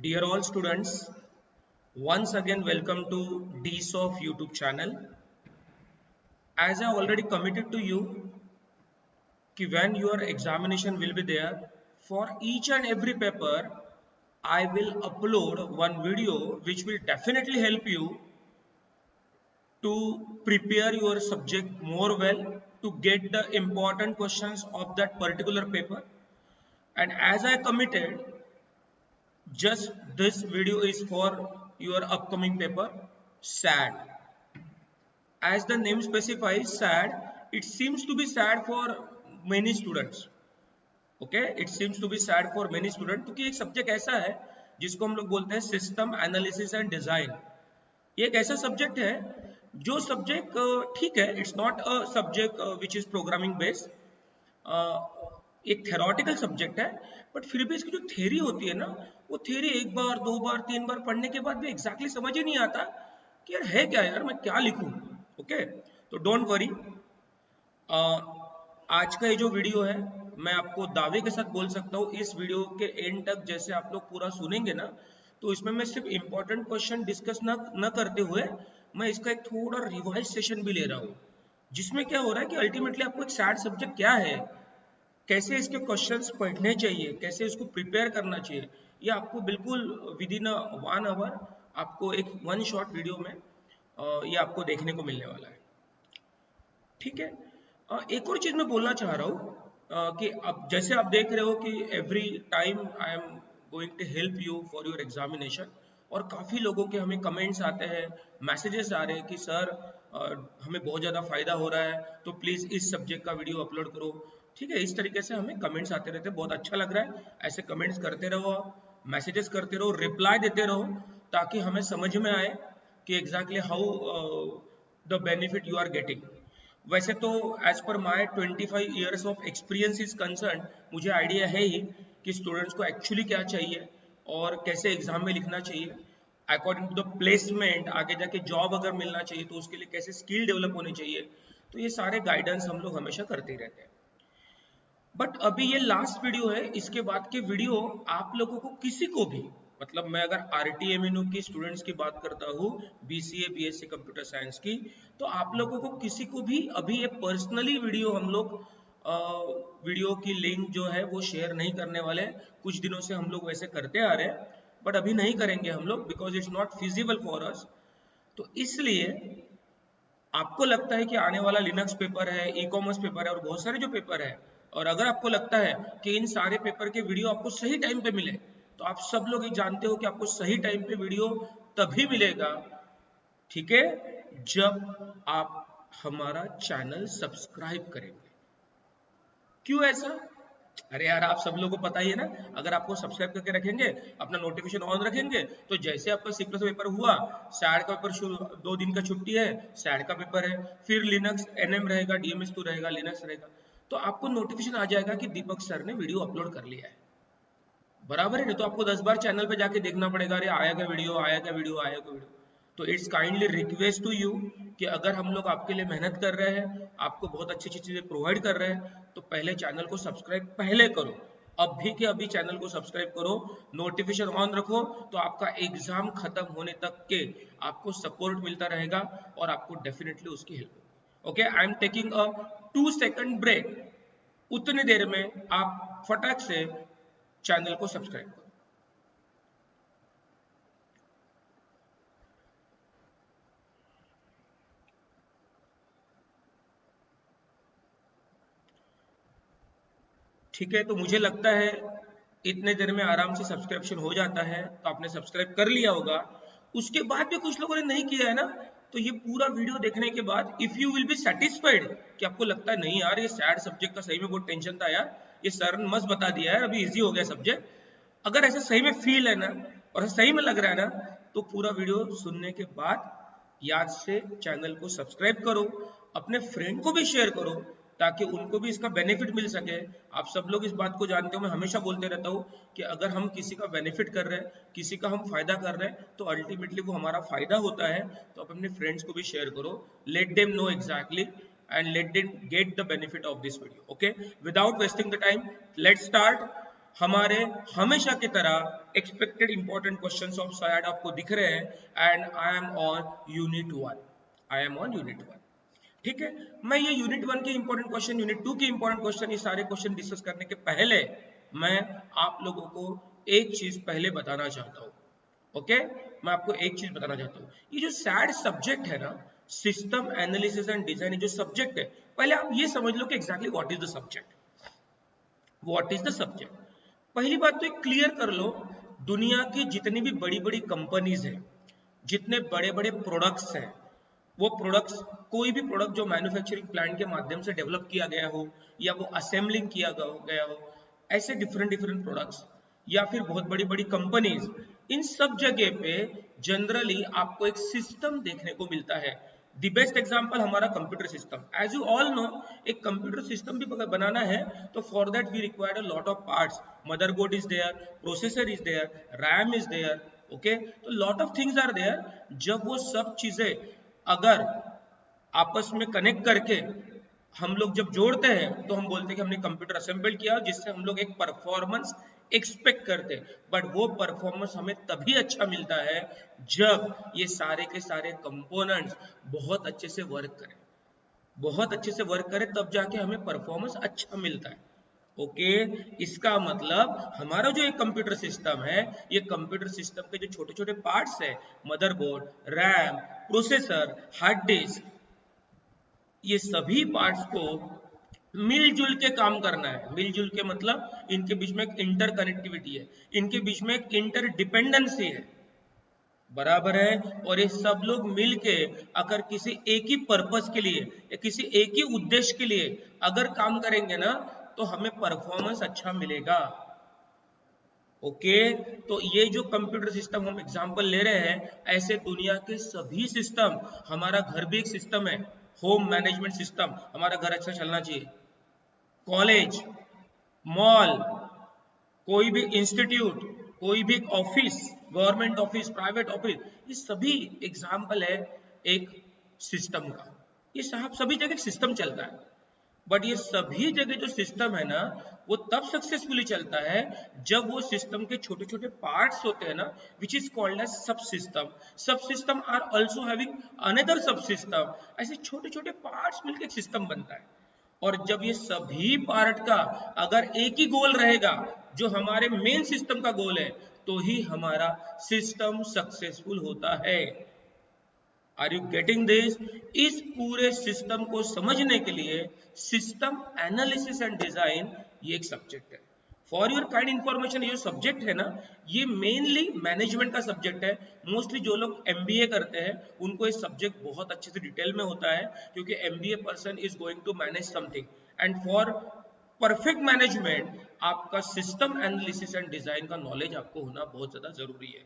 Dear all students, once again welcome to DSOF YouTube channel. As I already committed to you, कि when your examination will be there, for each and every paper, I will upload one video which will definitely help you to prepare your subject more well, to get the important questions of that particular paper. And as I committed, just this video is for your upcoming paper, SAD. As the name specifies, SAD, it seems to be sad for many students. Okay, it seems to be sad for many students क्योंकि एक subject ऐसा है जिसको हम लोग बोलते हैं system analysis and design. ये एक ऐसा सब्जेक्ट है जो सब्जेक्ट ठीक है, it's not a subject which is programming based, एक थेरोटिकल सब्जेक्ट है, बट फिर भी इसकी जो थ्योरी होती है ना, वो थ्योरी एक बार दो बार तीन बार पढ़ने के बाद भी एग्जैक्टली समझ ही नहीं आता कि यार है क्या, यार मैं क्या लिखूं. ओके, तो डोंट वरी. आज का ये जो वीडियो है, मैं आपको दावे के साथ बोल सकता हूँ, इस वीडियो के एंड तक जैसे आप लोग पूरा सुनेंगे ना, तो इसमें मैं सिर्फ इंपॉर्टेंट क्वेश्चन डिस्कस न करते हुए मैं इसका एक थोड़ा रिवाइज सेशन भी ले रहा हूँ, जिसमें क्या हो रहा है कि अल्टीमेटली आपको एक सैड सब्जेक्ट क्या है, कैसे इसके क्वेश्चंस पढ़ने चाहिए, कैसे इसको प्रिपेयर करना चाहिए, ये आपको बिल्कुल विद इन 1 आवर आपको एक वन शॉट वीडियो में ये आपको देखने को मिलने वाला है. ठीक है. एक और चीज मैं बोलना चाह रहा हूँ कि अब जैसे आप देख रहे हो कि every time I am going to help you for your examination, और काफी लोगों के हमें कमेंट्स आते हैं, मैसेजेस आ रहे हैं कि सर हमें बहुत ज़्यादा फायदा हो रहा है, तो प्लीज़ इस सब्जेक्ट का वीडियो अपलोड करो. ठीक है, इस तरीके से हमें कमेंट्स आते रहते हैं, बहुत अच्छा लग रहा है. ऐसे कमेंट्स करते रहो, मैसेजेस करते रहो, रिप्लाई देते रहो, ताकि हमें समझ में आए कि exactly how the benefit you are getting. वैसे तो as per my 25 years of experience is concern, मुझे आइडिया है ही कि स्टूडेंट्स को एक्चुअली क्या चाहिए और कैसे एग्जाम में लिखना चाहिए, अकॉर्डिंग टू द प्लेसमेंट, आगे जाके जॉब अगर मिलना चाहिए तो उसके लिए कैसे स्किल डेवलप होने चाहिए. तो ये सारे गाइडेंस हम लोग हमेशा करते ही रहते हैं. बट अभी ये लास्ट वीडियो है, इसके बाद के वीडियो आप लोगों को किसी को भी, मतलब मैं अगर RTMNU की स्टूडेंट्स की बात करता हूँ, BCA BSc कंप्यूटर साइंस की, तो आप लोगों को किसी को भी अभी ये पर्सनली वीडियो हम लोग वीडियो की लिंक जो है वो शेयर नहीं करने वाले. कुछ दिनों से हम लोग वैसे करते आ रहे हैं, बट अभी नहीं करेंगे हम लोग, because it's not feasible for us. तो इसलिए आपको लगता है कि आने वाला लिनक्स पेपर है, ई कॉमर्स पेपर है और बहुत सारे जो पेपर है, और अगर आपको लगता है कि इन सारे पेपर के वीडियो आपको सही टाइम पे मिले, तो आप सब लोग ये जानते हो कि आपको सही टाइम पे वीडियो तभी मिलेगा, ठीक है, जब आप हमारा चैनल सब्सक्राइब करेंगे. क्यों ऐसा? अरे यार, आप सब लोगों को पता ही है ना, अगर आपको सब्सक्राइब करके रखेंगे, अपना नोटिफिकेशन ऑन रखेंगे, तो जैसे आपका C+ पेपर हुआ, सैड का पेपर शुरू, 2 दिन का छुट्टी है, सैड का पेपर है, फिर लिनक्स NM रहेगा, DMS2 रहेगा, लिनक्स रहेगा, तो आपको नोटिफिकेशन आ जाएगा कि दीपक सर ने वीडियो अपलोड कर लिया है. बराबर है ना? तो आपको 10 बार चैनल पे जाके देखना पड़ेगा, अरे आया क्या वीडियो, आया क्या वीडियो, आया क्या वीडियो. तो it's kindly request to you कि अगर हम लोग आपके लिए मेहनत कर रहे हैं, आपको बहुत अच्छी अच्छी चीजें प्रोवाइड कर रहे हैं, तो पहले चैनल को सब्सक्राइब पहले करो, अभी के अभी चैनल को सब्सक्राइब करो, नोटिफिकेशन ऑन रखो, तो आपका एग्जाम खत्म होने तक के आपको सपोर्ट मिलता रहेगा और आपको डेफिनेटली उसकी help. Okay, I am taking a 2 second break. उतनी देर में आप फटाक से चैनल को सब्सक्राइब करो. ठीक है, तो मुझे लगता है इतने देर में आराम से सब्सक्रिप्शन हो जाता है, तो आपने सब्सक्राइब कर लिया होगा. उसके बाद भी कुछ लोगों ने नहीं किया है ना, तो ये पूरा वीडियो देखने के बाद if you will be satisfied कि आपको लगता है नहीं यार ये सैड सब्जेक्ट का सही में बहुत टेंशन था यार, ये सर ने मस्त बता दिया है, अभी इजी हो गया सब्जेक्ट, अगर ऐसा सही में फील है ना और सही में लग रहा है ना, तो पूरा वीडियो सुनने के बाद याद से चैनल को सब्सक्राइब करो, अपने फ्रेंड को भी शेयर करो, ताकि उनको भी इसका बेनिफिट मिल सके। आप सब लोग इस बात को जानते हो, मैं हमेशा बोलते रहता हूँ कि अगर हम किसी का बेनिफिट कर रहे हैं, किसी का हम फायदा कर रहे हैं, तो अल्टीमेटली वो हमारा फायदा होता है। तो आप अपने फ्रेंड्स को भी शेयर करो, let them know exactly and let them get the benefit of this video. Okay, without wasting the time, let's start. हमारे हमेशा की तरह एक्सपेक्टेड इंपॉर्टेंट क्वेश्चंस ऑफ शायद आपको दिख रहे हैं and I am on unit 1। I am on unit 1। ठीक है, मैं ये यूनिट 1 के इंपॉर्टेंट क्वेश्चन, यूनिट 2 के इंपॉर्टेंट क्वेश्चन, ये सारे क्वेश्चन डिस्कस करने के पहले मैं आप लोगों को एक चीज पहले बताना चाहता हूँ। ओके, मैं आपको एक चीज बताना चाहता हूँ। ये जो सैड सब्जेक्ट है ना, सिस्टम एनालिसिस एंड डिजाइन, जो सब्जेक्ट है, पहले आप ये समझ लो कि exactly what is the subject. What is the subject? पहली बात तो एक क्लियर कर लो, दुनिया की जितनी भी बड़ी बड़ी कंपनीज हैं, जितने बड़े बड़े प्रोडक्ट्स हैं, वो प्रोडक्ट्स, कोई भी प्रोडक्ट जो मैन्युफैक्चरिंग प्लांट के माध्यम से डेवलप किया गया हो या वो असेंबलिंग किया गया हो, ऐसे डिफरेंट डिफरेंट प्रोडक्ट्स या फिर बहुत बड़ी बड़ी कंपनीज, इन सब जगह पे जनरली आपको एक सिस्टम देखने को मिलता है। द बेस्ट एग्जाम्पल हमारा computer system. As you all know, एक कंप्यूटर सिस्टम भी अगर बनाना है तो for that we required a lot of parts. Motherboard is there, processor is there, RAM is there. Okay, तो lot of things are there. जब वो सब चीजें अगर आपस में कनेक्ट करके हम लोग जब जोड़ते हैं तो हम बोलते हैं कि हमने कंप्यूटर असेंबल किया, जिससे हम लोग एक परफॉर्मेंस एक्सपेक्ट करते हैं। बट वो परफॉर्मेंस हमें तभी अच्छा मिलता है जब ये सारे के सारे कंपोनेंट्स बहुत अच्छे से वर्क करें, बहुत अच्छे से वर्क करें, तब जाके हमें परफॉर्मेंस अच्छा मिलता है। ओके, इसका मतलब हमारा जो एक कंप्यूटर सिस्टम है, ये कंप्यूटर सिस्टम के जो छोटे छोटे पार्ट्स है, motherboard, RAM, processor, hard disk, ये सभी पार्ट्स को मिलजुल के काम करना है। मिलजुल के मतलब इनके बीच में एक इंटर कनेक्टिविटी है, इनके बीच में एक इंटर डिपेंडेंसी है, बराबर है। और ये सब लोग मिलके अगर किसी एक ही पर्पस के लिए या किसी एक ही उद्देश्य के लिए अगर काम करेंगे ना, तो हमें परफॉर्मेंस अच्छा मिलेगा। ओके, तो ये जो कंप्यूटर सिस्टम हम एग्जांपल ले रहे हैं, ऐसे दुनिया के सभी सिस्टम, हमारा घर भी एक सिस्टम है, होम मैनेजमेंट सिस्टम, हमारा घर अच्छा चलना चाहिए। कॉलेज, मॉल, कोई भी इंस्टीट्यूट, कोई भी office, government office, private office, ये सभी एग्जाम्पल है एक सिस्टम का। ये सभी जगह सिस्टम चलता है। बट ये सभी जगह जो सिस्टम है ना, वो तब सक्सेसफुली चलता है जब वो सिस्टम के छोटे छोटे पार्ट्स होते हैं ना, which is called as sub system. Sub system are also having another sub system. ऐसे छोटे छोटे पार्ट्स मिलकर एक सिस्टम बनता है। और जब ये सभी पार्ट का अगर एक ही गोल रहेगा, जो हमारे मेन सिस्टम का गोल है, तो ही हमारा सिस्टम सक्सेसफुल होता है। Are you getting this? इस पूरे सिस्टम को समझने के लिए सिस्टम एनालिसिस एंड डिजाइन ये एक सब्जेक्ट है। फॉर योर काइंड इंफॉर्मेशन, ये सब्जेक्ट है ना, ये मेनली मैनेजमेंट का सब्जेक्ट है। मोस्टली जो लोग एमबीए करते हैं उनको ये सब्जेक्ट बहुत अच्छे से डिटेल में होता है, क्योंकि MBA person is going to manage something, and for perfect management आपका सिस्टम एनालिसिस एंड डिजाइन का नॉलेज आपको होना बहुत ज्यादा जरूरी है,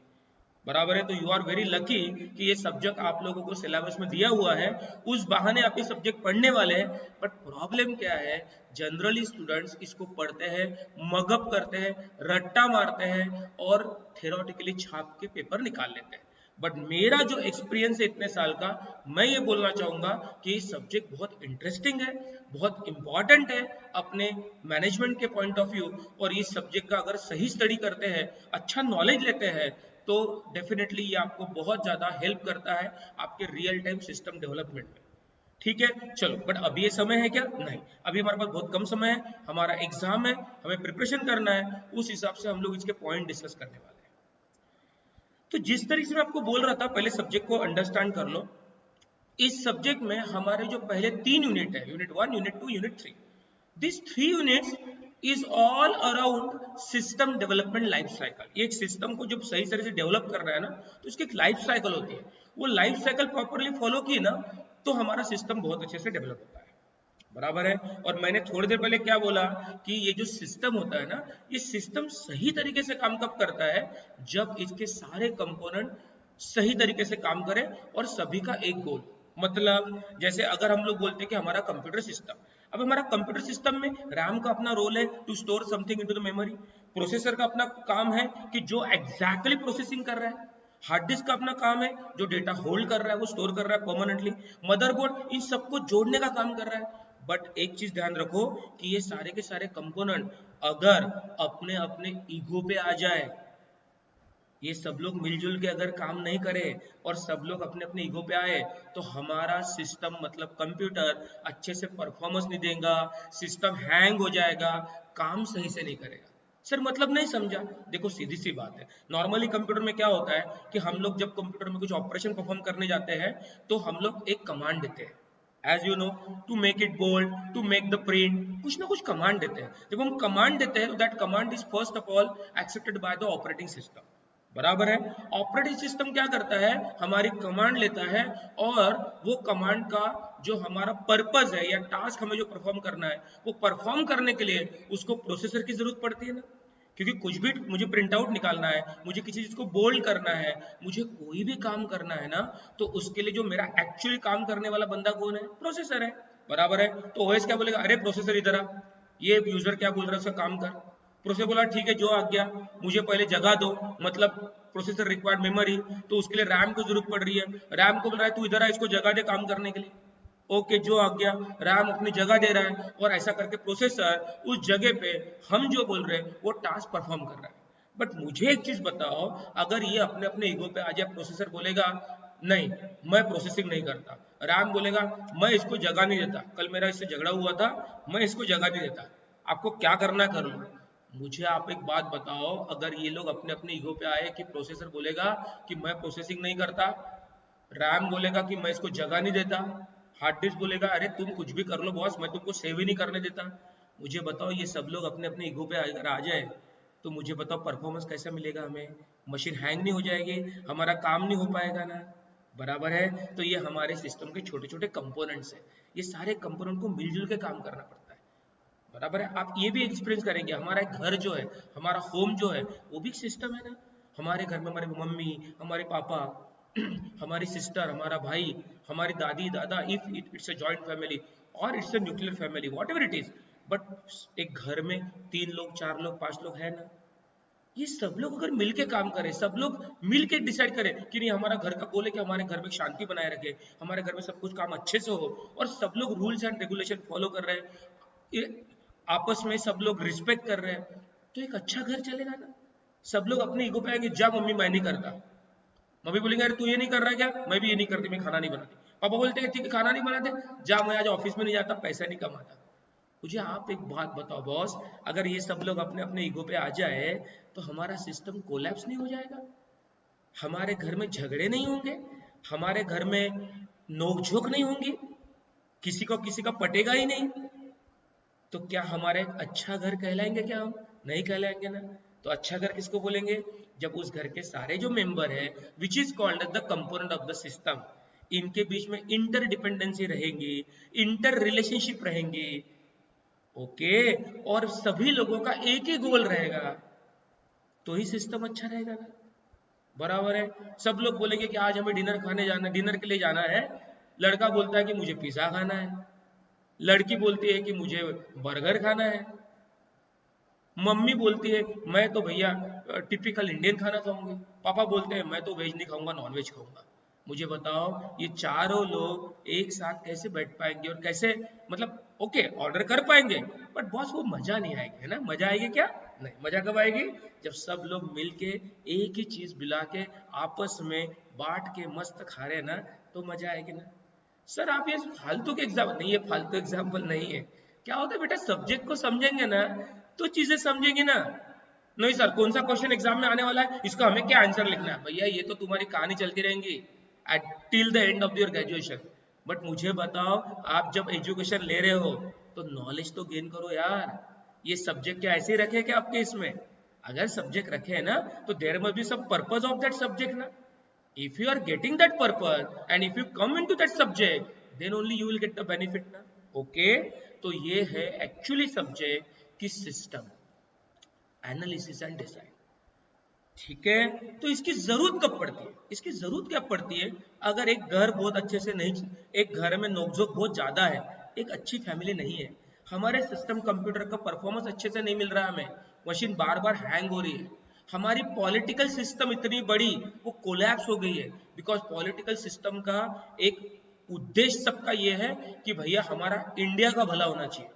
बराबर है। तो यू आर वेरी लकी कि ये सब्जेक्ट आप लोगों को सिलेबस में दिया हुआ है, उस बहाने आप ये सब्जेक्ट पढ़ने वाले हैं। बट प्रॉब्लम क्या है, जनरली स्टूडेंट्स इसको पढ़ते हैं, मगअप करते हैं, रट्टा मारते हैं और थ्योरेटिकली छाप के पेपर निकाल लेते हैं। बट मेरा जो एक्सपीरियंस है इतने साल का, मैं ये बोलना चाहूंगा कि ये सब्जेक्ट बहुत इंटरेस्टिंग है, बहुत इंपॉर्टेंट है अपने मैनेजमेंट के पॉइंट ऑफ व्यू। और इस सब्जेक्ट का अगर सही स्टडी करते हैं, अच्छा नॉलेज लेते हैं, तो डेफिनेटली ये आपको बहुत ज्यादा हेल्प करता है आपके रियल टाइम सिस्टम डेवलपमेंट में। ठीक है, चलो, बट अभी ये समय है क्या? नहीं, अभी हमारे पास बहुत कम समय है, हमारा एग्जाम है, हमें प्रिपरेशन करना है, उस हिसाब से हम लोग इसके पॉइंट डिस्कस करने वाले हैं। तो जिस तरीके से मैं आपको बोल रहा था, पहले सब्जेक्ट को अंडरस्टैंड कर लो। इस सब्जेक्ट में हमारे जो पहले 3 यूनिट है, unit 1, unit 2, unit 3, this 3 units is all around system development life cycle. एक सिस्टम को जब सही तरह से डेवलप करना है ना, तो इसकी एक लाइफ साइकिल होती है। वो लाइफ साइकिल प्रॉपरली फॉलो की ना, तो हमारा सिस्टम बहुत अच्छे से डेवलप होता है, बराबर है। और मैंने थोड़ी देर पहले क्या बोला कि ये जो सिस्टम होता है ना, ये सिस्टम सही तरीके से काम कब करता है, जब इसके सारे कंपोनेंट सही तरीके से काम करें और सभी का एक गोल। मतलब जैसे अगर हम लोग बोलते हैं कि हमारा कंप्यूटर सिस्टम, अब हमारा कंप्यूटर सिस्टम में रैम का अपना रोल है to store something into the memory, processor का अपना काम है कि जो एग्जैक्टली प्रोसेसिंग कर रहा है, हार्ड डिस्क का अपना काम है जो डेटा होल्ड कर रहा है, वो स्टोर कर रहा है परमानेंटली, मदरबोर्ड इन सबको जोड़ने का काम कर रहा है। बट एक चीज ध्यान रखो कि ये सारे के सारे कंपोनेंट अगर अपने अपने ईगो पे आ जाए, ये सब लोग मिलजुल के अगर काम नहीं करे और सब लोग अपने अपने ईगो पे आए, तो हमारा सिस्टम मतलब कंप्यूटर अच्छे से परफॉर्मेंस नहीं देगा, सिस्टम हैंग हो जाएगा, काम सही से नहीं करेगा। सर मतलब नहीं समझा? देखो सीधी सी बात है, नॉर्मली कंप्यूटर में क्या होता है कि हम लोग जब कंप्यूटर में कुछ ऑपरेशन परफॉर्म करने जाते हैं तो हम लोग एक कमांड देते हैं, as you know, to make it bold, to make the print, कुछ ना कुछ कमांड देते हैं। जब हम कमांड देते हैं तो that command is first of all accepted by the operating system, बराबर है। ऑपरेटिंग सिस्टम क्या करता है, हमारी कमांड लेता है और वो कमांड का जो हमारा पर्पस है या टास्क हमें जो परफॉर्म करना है, वो परफॉर्म करने के लिए उसको प्रोसेसर की जरूरत पड़ती है ना, क्योंकि कुछ भी मुझे प्रिंट आउट निकालना है, मुझे किसी चीज को बोल्ड करना है, मुझे कोई भी काम करना है ना, तो उसके लिए जो मेरा एक्चुअली काम करने वाला बंदा कौन है, प्रोसेसर है, बराबर है। तो ओएस क्या बोलेगा, अरे प्रोसेसर इधर आ, ये यूजर क्या बोल रहा है उसका काम कर। प्रोसेसर बोला ठीक है जो आ गया, मुझे पहले जगह दो, मतलब प्रोसेसर रिक्वायर्ड मेमोरी, तो उसके लिए रैम की जरूरत पड़ रही है, रैम को बोल रहा है तू इधर आ, इसको जगह दे काम करने के लिए, ओके जो आ गया, रैम अपनी जगह दे रहा है और ऐसा करके प्रोसेसर उस जगह पे हम जो बोल रहे हैं वो टास्क परफॉर्म कर रहा है। बट मुझे एक चीज बताओ, अगर ये अपने अपने ईगो पे आ जाए, प्रोसेसर बोलेगा नहीं मैं प्रोसेसिंग नहीं करता, रैम बोलेगा मैं इसको जगह नहीं देता, कल मेरा इससे झगड़ा हुआ था, मैं इसको जगह नहीं देता, आपको क्या करना है कर लो। मुझे आप एक बात बताओ, अगर ये लोग अपने अपने ईगो पे आए कि प्रोसेसर बोलेगा कि मैं प्रोसेसिंग नहीं करता, रैम बोलेगा कि मैं इसको जगह नहीं देता, हार्ड डिस्क बोलेगा अरे तुम कुछ भी कर लो बॉस मैं तुमको सेव ही नहीं करने देता, मुझे बताओ ये सब लोग अपने अपने ईगो पे अगर आ जाए तो मुझे बताओ परफॉर्मेंस कैसा मिलेगा हमें, मशीन हैंग नहीं हो जाएगी, हमारा काम नहीं हो पाएगा ना, बराबर है। तो ये हमारे सिस्टम के छोटे छोटे कंपोनेंट्स हैं, ये सारे कंपोनेंट को मिलजुल के काम करना पड़ता है, बराबर है। आप ये भी एक्सपीरियंस करेंगे, हमारा एक घर जो है, हमारा होम जो है, वो भी सिस्टम है ना। हमारे घर में हमारी मम्मी, हमारे पापा, हमारी सिस्टर, हमारा भाई, हमारी दादी दादा, if it's a joint family और it's a nuclear family, whatever it is, but एक घर में 3 लोग 4 लोग 5 लोग है ना, ये सब लोग अगर मिलके काम करें, सब लोग मिलके डिसाइड करें कि नहीं हमारा घर का गोल है कि हमारे घर में शांति बनाए रखे, हमारे घर में सब कुछ काम अच्छे से हो, और सब लोग रूल्स एंड रेगुलेशन फॉलो कर रहे हैं, आपस में सब लोग रिस्पेक्ट कर रहे हैं, तो एक अच्छा घर चलेगा ना। सब लोग अपने ईगो पे आएंगे, जा मम्मी मैं नहीं करता, मम्मी बोलेंगे अरे तू ये नहीं कर रहा क्या, मैं भी ये नहीं करती, मैं खाना नहीं बनाती, पापा बोलते हैं ठीक है खाना नहीं बनाते, जा मैं आज ऑफिस में नहीं जाता, पैसा नहीं कमाता। मुझे आप एक बात बताओ बॉस, अगर ये सब लोग अपने अपने ईगो पे आ जाए तो हमारा सिस्टम कोलैप्स नहीं हो जाएगा, हमारे घर में झगड़े नहीं होंगे, हमारे घर में नोकझोंक नहीं होंगी, किसी को किसी का पटेगा ही नहीं, तो क्या हमारे अच्छा घर कहलाएंगे क्या हम, नहीं कहलाएंगे ना। तो अच्छा घर किसको बोलेंगे, जब उस घर के सारे जो मेंबर है which is called the component of the system, इनके बीच में इंटर डिपेंडेंसी रहेंगी, इंटर रिलेशनशिप रहेंगी, ओके, और सभी लोगों का एक ही गोल रहेगा, तो ही सिस्टम अच्छा रहेगा ना, बराबर है। सब लोग बोलेंगे कि आज हमें डिनर खाने जाना, डिनर के लिए जाना है, लड़का बोलता है कि मुझे पिज्जा खाना है, लड़की बोलती है कि मुझे बर्गर खाना है, मम्मी बोलती है मैं तो भैया टिपिकल इंडियन खाना खाऊंगी, पापा बोलते हैं मैं तो वेज नहीं खाऊंगा नॉन वेज खाऊंगा। मुझे बताओ ये चारों लोग एक साथ कैसे बैठ पाएंगे और कैसे, मतलब ओके ऑर्डर कर पाएंगे, बट बॉस वो मजा नहीं आएगी, है ना, मजा आएगी क्या, नहीं, मजा कब आएगी, जब सब लोग मिलके एक ही चीज मिला के आपस में बांट के मस्त खा रहे ना, तो मजा आएगी ना। सर आप ये फालतू के एग्जाम नहीं, ये फालतू एग्जाम्पल नहीं है, क्या होता है बेटा सब्जेक्ट को समझेंगे ना तो चीजें समझेंगे ना। नहीं सर कौन सा क्वेश्चन एग्जाम में आने वाला है, इसका हमें क्या आंसर लिखना है, भैया ये तो तुम्हारी कहानी चलती रहेंगी at till the end of your graduation, but मुझे बताओ आप जब एजुकेशन ले रहे हो तो नॉलेज तो गेन करो यार, ये सब्जेक्ट क्या ऐसे ही रखे क्या आपके इसमें, अगर सब्जेक्ट रखे है ना तो there must be some purpose of that subject ना, if you are getting that purpose and if you come into that subject then only you will get the benefit ना, okay। तो ये है एक्चुअली सब्जेक्ट की system analysis and design, ठीक है। तो इसकी जरूरत कब पड़ती है, इसकी जरूरत क्या पड़ती है, अगर एक घर बहुत अच्छे से नहीं, एक घर में नोकझोंक बहुत ज्यादा है, एक अच्छी फैमिली नहीं है। हमारे सिस्टम कंप्यूटर का परफॉर्मेंस अच्छे से नहीं मिल रहा है, हमें मशीन बार बार हैंग हो रही है। हमारी पॉलिटिकल सिस्टम इतनी बड़ी वो कोलैप्स हो गई है, बिकॉज पॉलिटिकल सिस्टम का एक उद्देश्य सबका ये है कि भैया हमारा इंडिया का भला होना चाहिए।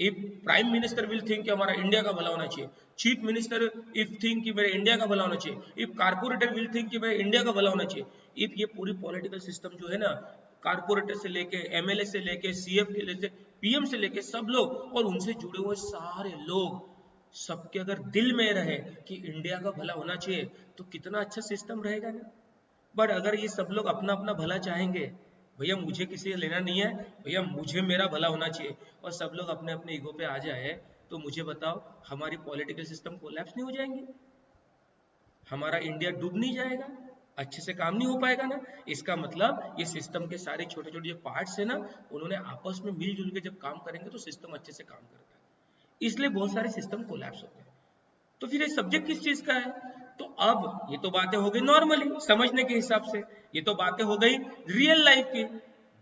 If prime minister will think कि हमारा इंडिया का भला होना चाहिए, चीफ मिनिस्टर इफ थिंक कि मेरे इंडिया का भला होना चाहिए, इफ कारपोरेटर विल थिंक कि मेरे इंडिया का भला होना चाहिए, इफ ये पूरी पॉलिटिकल सिस्टम जो है ना, कारपोरेटर से लेके एमएलए से लेके सीएम के लेके पीएम से लेके सब लोग और उनसे जुड़े हुए सारे लोग, सबके अगर दिल में रहे कि इंडिया का भला होना चाहिए तो कितना अच्छा सिस्टम रहेगा ना। बट अगर ये सब लोग अपना अपना भला चाहेंगे, भैया मुझे किसी से लेना नहीं है, भैया मुझे मेरा भला होना चाहिए, और सब लोग अपने अपने ईगो पे आ जाए, तो मुझे बताओ हमारी पॉलिटिकल सिस्टम कोलैप्स नहीं हो जाएंगे? हमारा इंडिया डूब नहीं जाएगा? अच्छे से काम नहीं हो पाएगा ना? इसका मतलब ये सिस्टम के सारे छोटे छोटे जो पार्ट्स है ना, उन्होंने आपस में मिलजुल के जब काम करेंगे तो सिस्टम अच्छे से काम करता है। इसलिए बहुत सारे सिस्टम कोलैप्स होते हैं। तो फिर ये सब्जेक्ट किस चीज का है? तो अब ये तो बातें हो गई नॉर्मली समझने के हिसाब से, ये तो बातें हो गई रियल लाइफ की।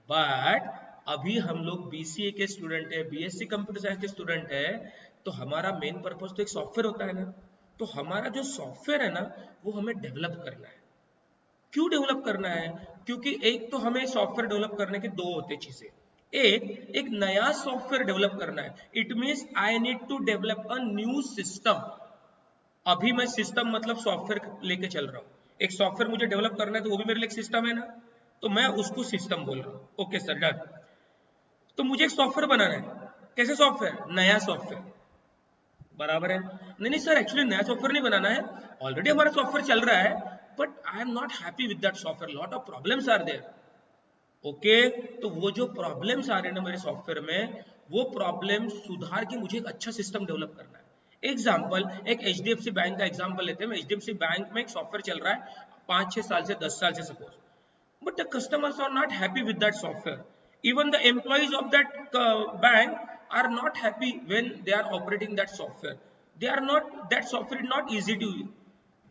बट अभी हम लोग बीसीए के स्टूडेंट है, बीएससी कंप्यूटर साइंस के स्टूडेंट है, तो हमारा मेन पर्पस तो एक सॉफ्टवेयर होता है ना। तो हमारा जो सॉफ्टवेयर है ना, वो हमें डेवलप करना है। क्यों डेवलप करना है? क्योंकि एक तो हमें सॉफ्टवेयर डेवलप करने के दो होते चीजें। एक नया सॉफ्टवेयर डेवलप करना है। It means I need to develop a new system. अभी मैं सिस्टम मतलब सॉफ्टवेयर लेके चल रहा हूँ, एक सॉफ्टवेयर मुझे डेवलप करना है तो वो भी मेरे लिए एक सिस्टम है ना, तो मैं उसको सिस्टम बोल रहा हूँ। Okay sir, done. तो मुझे एक सॉफ्टवेयर बनाना है। कैसे सॉफ्टवेयर? नया सॉफ्टवेयर, बराबर है? नहीं नहीं सर, एक्चुअली नया सॉफ्टवेयर नहीं बनाना है, ऑलरेडी हमारा सॉफ्टवेयर चल रहा है, but I am not happy with that software, lot of problems are there. Okay, तो वो जो प्रॉब्लम्स आ रहे हैं ना मेरे सॉफ्टवेयर में, वो प्रॉब्लम सुधार के मुझे एक अच्छा सिस्टम डेवलप करना है। एग्जाम्पल, एक एचडीएफसी बैंक का एग्जाम्पल लेते हैं। एचडीएफसी बैंक में एक सॉफ्टवेयर चल रहा है 5-6 साल से, 10 साल से suppose, but the customers are not happy with that software. Even the employees of that bank are not happy when they are operating that software. They are not, that software is not easy to use.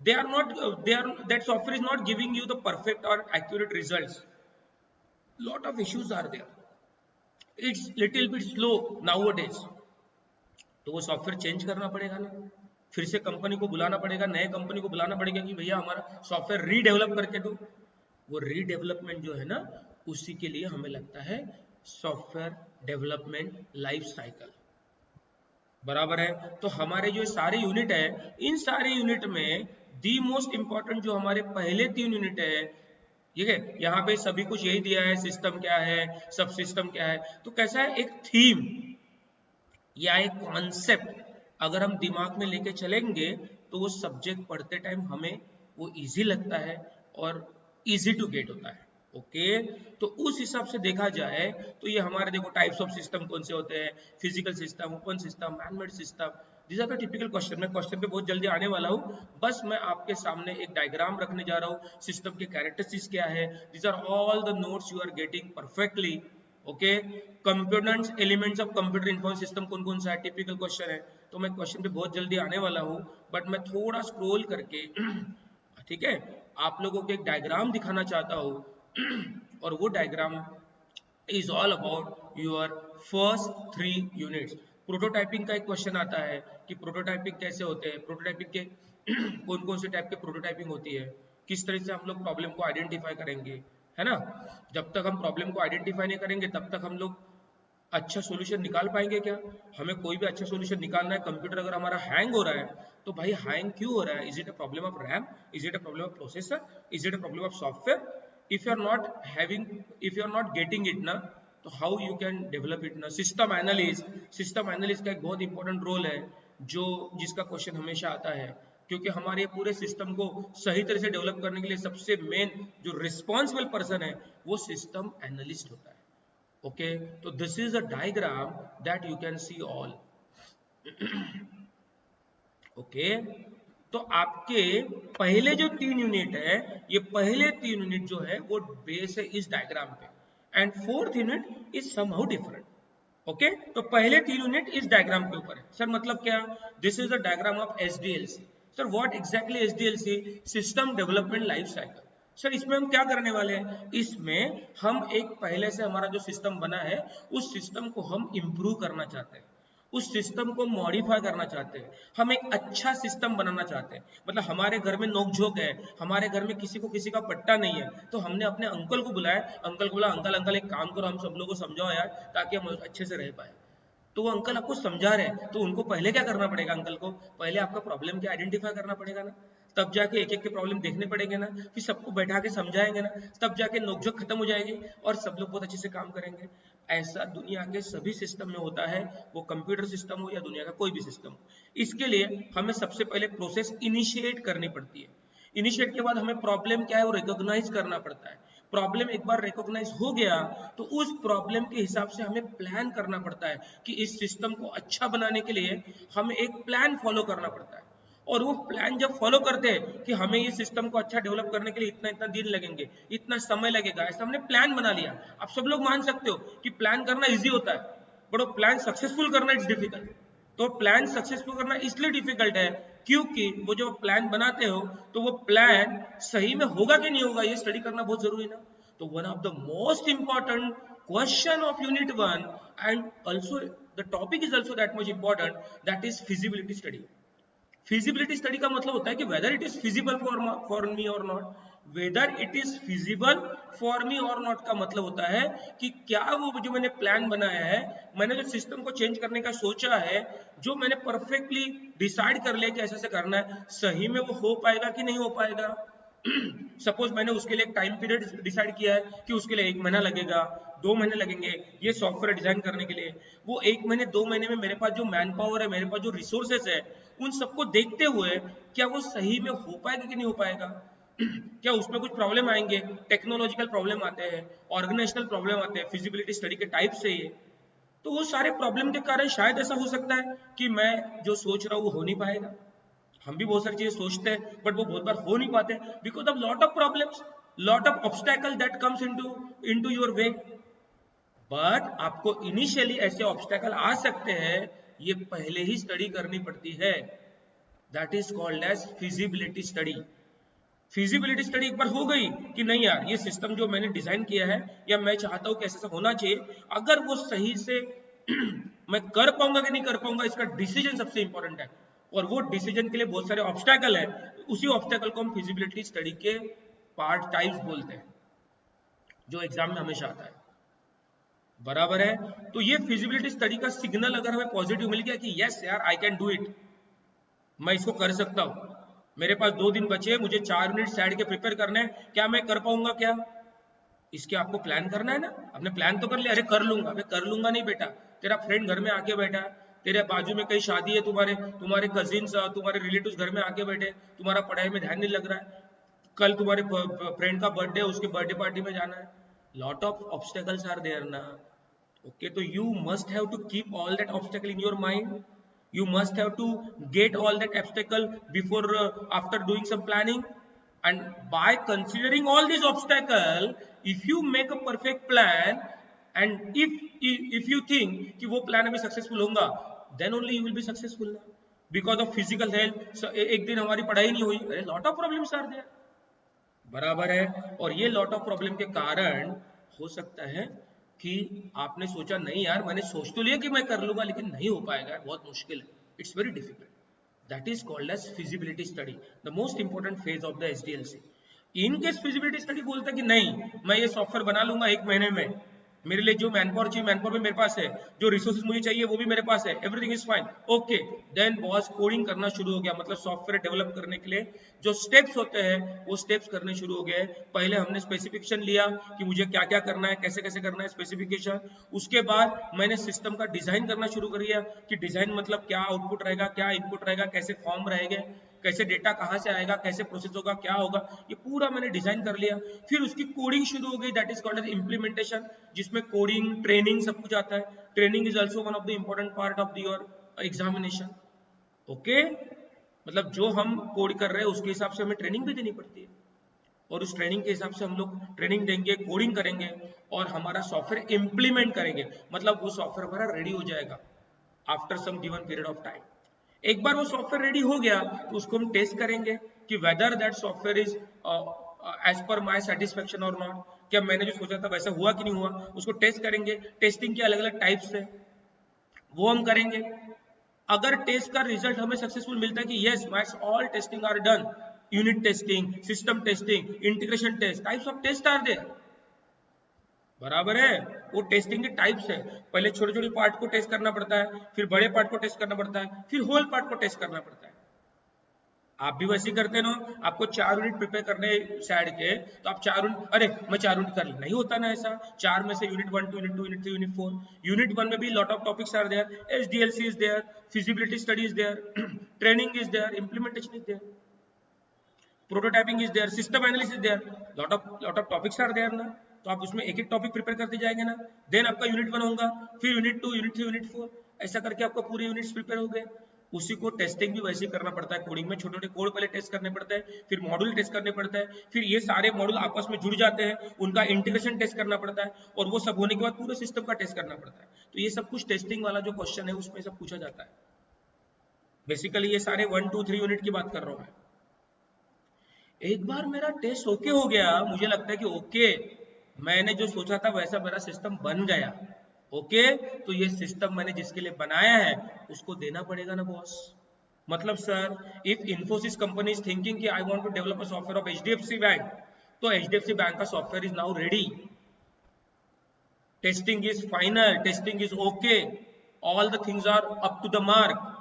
They are not that software is not giving you the perfect or accurate results. Lot of issues are there. It's little bit slow nowadays. तो वो software change करना पड़ेगा ना, फिर से company को बुलाना पड़ेगा, नए कंपनी को बुलाना पड़ेगा कि भैया हमारा सॉफ्टवेयर रीडेवलप करके दो। वो रीडेवलपमेंट जो है ना, उसी के लिए हमें लगता है सॉफ्टवेयर डेवलपमेंट लाइफ साइकिल, बराबर है? तो हमारे जो सारे यूनिट है, इन सारे यूनिट में दी मोस्ट इंपॉर्टेंट जो हमारे पहले 3 यूनिट है, ठीक है, यहाँ पे सभी कुछ यही दिया है, सिस्टम क्या है, सब सिस्टम क्या है, तो कैसा है, एक थीम या एक कॉन्सेप्ट अगर हम दिमाग में लेके चलेंगे तो वो सब्जेक्ट पढ़ते टाइम हमें वो इजी लगता है और इजी टू गेट होता है। ओके, तो उस हिसाब से देखा जाए तो ये हमारे देखो टाइप्स ऑफ सिस्टम कौन से होते हैं, physical system, open system, manmade system, this are the typical question. मैं क्वेश्चन पे बहुत जल्दी आने वाला हूँ, बस मैं आपके सामने एक डायग्राम रखने जा रहा हूँ, सिस्टम के कैरेक्टरिस्टिक्स क्या है, this are all the notes you are getting perfectly. Okay, components elements of computer information system कौन कौन सा है, टिपिकल क्वेश्चन है। तो मैं क्वेश्चन पे बहुत जल्दी आने वाला हूँ, बट मैं थोड़ा स्क्रॉल करके ठीक है, आप लोगों को एक डायग्राम दिखाना चाहता हूँ और वो diagram is all about your first 3 units. Prototyping का एक क्वेश्चन आता है कि प्रोटोटाइपिंग कैसे होते हैं, प्रोटोटाइपिंग के कौन कौन से टाइप के प्रोटोटाइपिंग होती है, किस तरह से हम लोग प्रॉब्लम को आइडेंटिफाई करेंगे, है ना? जब तक हम प्रॉब्लम को आइडेंटिफाई नहीं करेंगे तब तक हम लोग अच्छा सॉल्यूशन निकाल पाएंगे क्या? हमें कोई भी अच्छा सॉल्यूशन निकालना है, कंप्यूटर अगर हमारा हैंग हो रहा है तो भाई हैंग क्यों हो रहा है? Is it a problem of RAM, is it a problem of processor, is it a problem of software? If you are not having, if you are not getting it ना, तो how you can develop it ना? System analysis, system analysis का एक बहुत important role है, जो जिसका question हमेशा आता है, क्योंकि हमारे पूरे सिस्टम को सही तरह से डेवलप करने के लिए सबसे मेन जो रिस्पॉन्सिबल पर्सन है वो सिस्टम एनालिस्ट होता है। Okay, so this is a diagram that you can see all. Okay, तो आपके पहले जो 3 यूनिट है, ये पहले 3 यूनिट जो है वो बेस है इस डायग्राम पे, and 4th unit is somehow different. Okay, तो पहले 3 यूनिट इस डायग्राम के ऊपर है। सर मतलब क्या? This is the diagram of SDLC. Sir what exactly SDLC? System development life cycle. Sir इसमें हम क्या करने वाले हैं, इसमें हम एक पहले से हमारा जो सिस्टम बना है उस सिस्टम को हम इम्प्रूव करना चाहते हैं, उस सिस्टम को मॉडिफाई करना चाहते हैं, हम एक अच्छा सिस्टम बनाना चाहते हैं। मतलब हमारे घर में नोकझोंक है, हमारे घर में किसी को किसी का पट्टा नहीं है, तो हमने अपने अंकल को बुलाया, अंकल को बोला अंकल अंकल एक काम करो, हम सब लोगों को समझाओ यार, ताकि हम अच्छे से रह पाए। तो वो अंकल आपको समझा रहे हैं, तो उनको पहले क्या करना पड़ेगा, अंकल को पहले आपका प्रॉब्लम क्या आइडेंटिफाई करना पड़ेगा ना, तब जाके एक एक के प्रॉब्लम देखने पड़ेंगे ना, फिर सबको बैठा के समझाएंगे ना, तब जाके नोकझोंक खत्म हो जाएगी और सब लोग बहुत अच्छे से काम करेंगे। ऐसा दुनिया के सभी सिस्टम में होता है, वो कंप्यूटर सिस्टम हो या दुनिया का कोई भी सिस्टम हो। इसके लिए हमें सबसे पहले प्रोसेस इनिशिएट करनी पड़ती है। इनिशिएट के बाद हमें प्रॉब्लम क्या है वो रिकॉग्नाइज करना पड़ता है। प्रॉब्लम एक बार रिकॉग्नाइज हो गया तो उस प्रॉब्लम के हिसाब से हमें प्लान करना पड़ता है कि इस सिस्टम को अच्छा बनाने के लिए हमें एक प्लान फॉलो करना पड़ता है। और वो प्लान जब फॉलो करते हैं कि हमें ये सिस्टम को अच्छा डेवलप करने के लिए इतना इतना दिन लगेंगे, इतना समय लगेगा, ऐसा हमने प्लान बना लिया। आप सब लोग मान सकते हो कि प्लान करना इजी होता है, बट वो प्लान सक्सेसफुल करना इट्स डिफिकल्ट। तो प्लान सक्सेसफुल करना इसलिए डिफिकल्ट है क्योंकि वो जो प्लान बनाते हो तो वो प्लान सही में होगा कि नहीं होगा ये स्टडी करना बहुत जरूरी ना। तो one of the most important question of unit 1 and also the topic is also that much important, that is feasibility study. Feasibility study का मतलब होता है कि whether it is feasible for me और not. Whether it is feasible for me और not का मतलब होता है कि क्या वो जो मैंने प्लान बनाया है, मैंने जो सिस्टम को चेंज करने का सोचा है, जो मैंने परफेक्टली डिसाइड कर लिया कि ऐसे ऐसे करना है, सही में वो हो पाएगा कि नहीं हो पाएगा। सपोज मैंने उसके लिए एक टाइम पीरियड डिसाइड किया है कि उसके लिए 1 महीना लगेगा, 2 महीने लगेंगे ये सॉफ्टवेयर डिजाइन करने के लिए। वो 1 महीने 2 महीने में मेरे पास जो मैन पावर है, मेरे पास जो रिसोर्सेस है, उन सबको देखते हुए क्या वो सही में हो पाएगा कि नहीं हो पाएगा। क्या उसमें कुछ प्रॉब्लम आएंगे, टेक्नोलॉजिकल प्रॉब्लम आते हैं, ऑर्गेनाइजेशनल प्रॉब्लम आते हैं, फिजिबिलिटी स्टडी के टाइप से ही। तो वो सारे प्रॉब्लम के कारण शायद ऐसा हो सकता है कि मैं जो सोच रहा हूँ वो हो नहीं पाएगा। हम भी बहुत सारी चीजें सोचते हैं बट वो बहुत बार हो नहीं पाते because of lot of problems, lot of obstacle that comes into your way. But आपको इनिशियली ऐसे ऑब्स्टेकल आ सकते हैं, ये पहले ही स्टडी करनी पड़ती है। That is called as feasibility study. Feasibility study एक बार हो गई कि नहीं यार ये सिस्टम जो मैंने डिजाइन किया है या मैं चाहता हूं कि ऐसा होना चाहिए, अगर वो सही से मैं कर पाऊंगा कि नहीं कर पाऊंगा, इसका डिसीजन सबसे इंपॉर्टेंट है। और वो डिसीजन के लिए बहुत सारे ऑब्स्टेकल है, उसी ऑब्स्टेकल को हम फिजिबिलिटी स्टडी के पार्ट टाइप्स बोलते हैं, जो एग्जाम में हमेशा आता है। बराबर है। तो ये फिजिबिलिटी स्टडी का सिग्नल अगर हमें पॉजिटिव मिल गया कि यस यार आई कैन डू इट, मैं इसको कर सकता हूं, मेरे पास 2 दिन बचे, मुझे 4 मिनट साइड के प्रिपेयर करने हैं, क्या मैं कर पाऊंगा क्या, इसके आपको प्लान करना है ना। आपने प्लान तो कर लिया, अरे कर लूंगा, अरे कर लूंगा नहीं बेटा, तेरा फ्रेंड घर में आके बैठा है, तेरे बाजू में कहीं शादी है, तुम्हारे तुम्हारे कजिन्स तुम्हारे रिलेटिव्स घर में आके बैठे, तुम्हारा पढ़ाई में ध्यान नहीं लग रहा है, कल तुम्हारे फ्रेंड का बर्थडे है, उसके बर्थडे पार्टी में जाना है, lot of obstacles are there ना। ओके, तो you must have to keep all that obstacle in your mind, you must have to get all that obstacle before after doing some planning, and by considering all these obstacle, if you make a perfect plan and if you think कि वो plan अभी successful होगा, then only you will be successful ना। because of physical health एक दिन हमारी पढ़ाई नहीं हुई, अरे lot of problems are there। बराबर है। और ये लॉट ऑफ प्रॉब्लम के कारण हो सकता है कि आपने सोचा नहीं यार मैंने सोच तो लिया कि मैं कर लूंगा लेकिन नहीं हो पाएगा, बहुत मुश्किल है, it's very difficult. That is called as feasibility study, the most important phase of the SDLC. In case feasibility study बोलता है कि नहीं मैं ये सॉफ्टवेयर बना लूंगा 1 महीने में, मेरे लिए जो मैनपावर चाहिए मैनपावर भी मेरे पास है, जो रिसोर्सेज मुझे चाहिए वो भी मेरे पास है, everything is fine, okay, then boss coding करना शुरू हो गया। मतलब सॉफ्टवेयर डेवलप करने के लिए जो स्टेप्स होते हैं वो स्टेप्स करने शुरू हो गए। पहले हमने स्पेसिफिकेशन लिया कि मुझे क्या क्या करना है, कैसे कैसे करना है, स्पेसिफिकेशन। उसके बाद मैंने सिस्टम का डिजाइन करना शुरू कर दिया कि डिजाइन मतलब क्या आउटपुट रहेगा, क्या इनपुट रहेगा, कैसे फॉर्म रहेंगे, कैसे डेटा कहाँ से आएगा, कैसे प्रोसेस होगा, क्या होगा, ये पूरा मैंने डिजाइन कर लिया। फिर उसकी कोडिंग शुरू हो गई, that is called as implementation, जिसमें कोडिंग ट्रेनिंग सब कुछ आता है। Training is also one of the important part of your examination. Okay, मतलब जो हम कोड कर रहे हैं उसके हिसाब से हमें ट्रेनिंग भी देनी पड़ती है, और उस ट्रेनिंग के हिसाब से हम लोग ट्रेनिंग देंगे, कोडिंग करेंगे और हमारा सॉफ्टवेयर इंप्लीमेंट करेंगे। मतलब वो सॉफ्टवेयर हमारा रेडी हो जाएगा after some given period of time. एक बार वो सॉफ्टवेयर रेडी हो गया तो उसको हम टेस्ट करेंगे कि whether that software is as per my satisfaction और नॉट, क्या मैंने जो सोचा था वैसा हुआ कि नहीं हुआ, उसको टेस्ट करेंगे। टेस्टिंग के अलग अलग टाइप्स है, वो हम करेंगे। अगर टेस्ट का रिजल्ट हमें सक्सेसफुल मिलता है कि yes my all testing are done, unit testing, system testing, integration test, types of test are there, बराबर है। वो टेस्टिंग के टाइप्स है, पहले छोटे छोटे पार्ट को टेस्ट करना पड़ता है, फिर बड़े पार्ट को टेस्ट करना पड़ता है, फिर होल पार्ट को टेस्ट करना पड़ता है। आप भी वैसे ही करते ना, आपको 4 यूनिट प्रिपेयर करने सैड के, तो आप 4 यूनिट, अरे मैं 4 यूनिट कर, नहीं होता ना ऐसा। 4 में से unit 1 unit 2 unit 3 unit 4, unit 1 में भी lot of topics are there, SDLC is there, feasibility study is there, training is there, implementation is there, prototyping is there, system analysis is there, lot of topics are there ना। तो आप उसमें एक एक topic prepare करते जाएंगे ना, then आपका यूनिट 1 होगा, फिर यूनिट 2 यूनिट 3 यूनिट 4, ऐसा करके आपका पूरे यूनिट्स प्रिपेयर हो गए। उसी को टेस्टिंग भी वैसे ही करना पड़ता है। कोडिंग में छोटे छोटे कोड पहले टेस्ट करने पड़ते हैं, फिर मॉड्यूल टेस्ट करने पड़ता है, फिर ये सारे मॉड्यूल आपस में जुड़ जाते हैं, उनका इंटीग्रेशन टेस्ट करना पड़ता है, और वो सब होने के बाद पूरे सिस्टम का टेस्ट करना पड़ता है। तो ये सब कुछ टेस्टिंग वाला जो क्वेश्चन है उसमें सब पूछा जाता है। बेसिकली ये सारे 1 2 3 यूनिट की बात कर रहा हूं मैं। एक बार मेरा टेस्ट ओके हो गया, मुझे लगता है कि ओके मैंने जो सोचा था वैसा मेरा सिस्टम बन गया, ओके तो ये सिस्टम मैंने जिसके लिए बनाया है उसको देना पड़ेगा ना बॉस। मतलब sir, if Infosys company is thinking कि I want to develop a software of HDFC bank, तो एचडीएफसी बैंक का software is now ready, testing is final, testing is okay, all the things are up to the mark.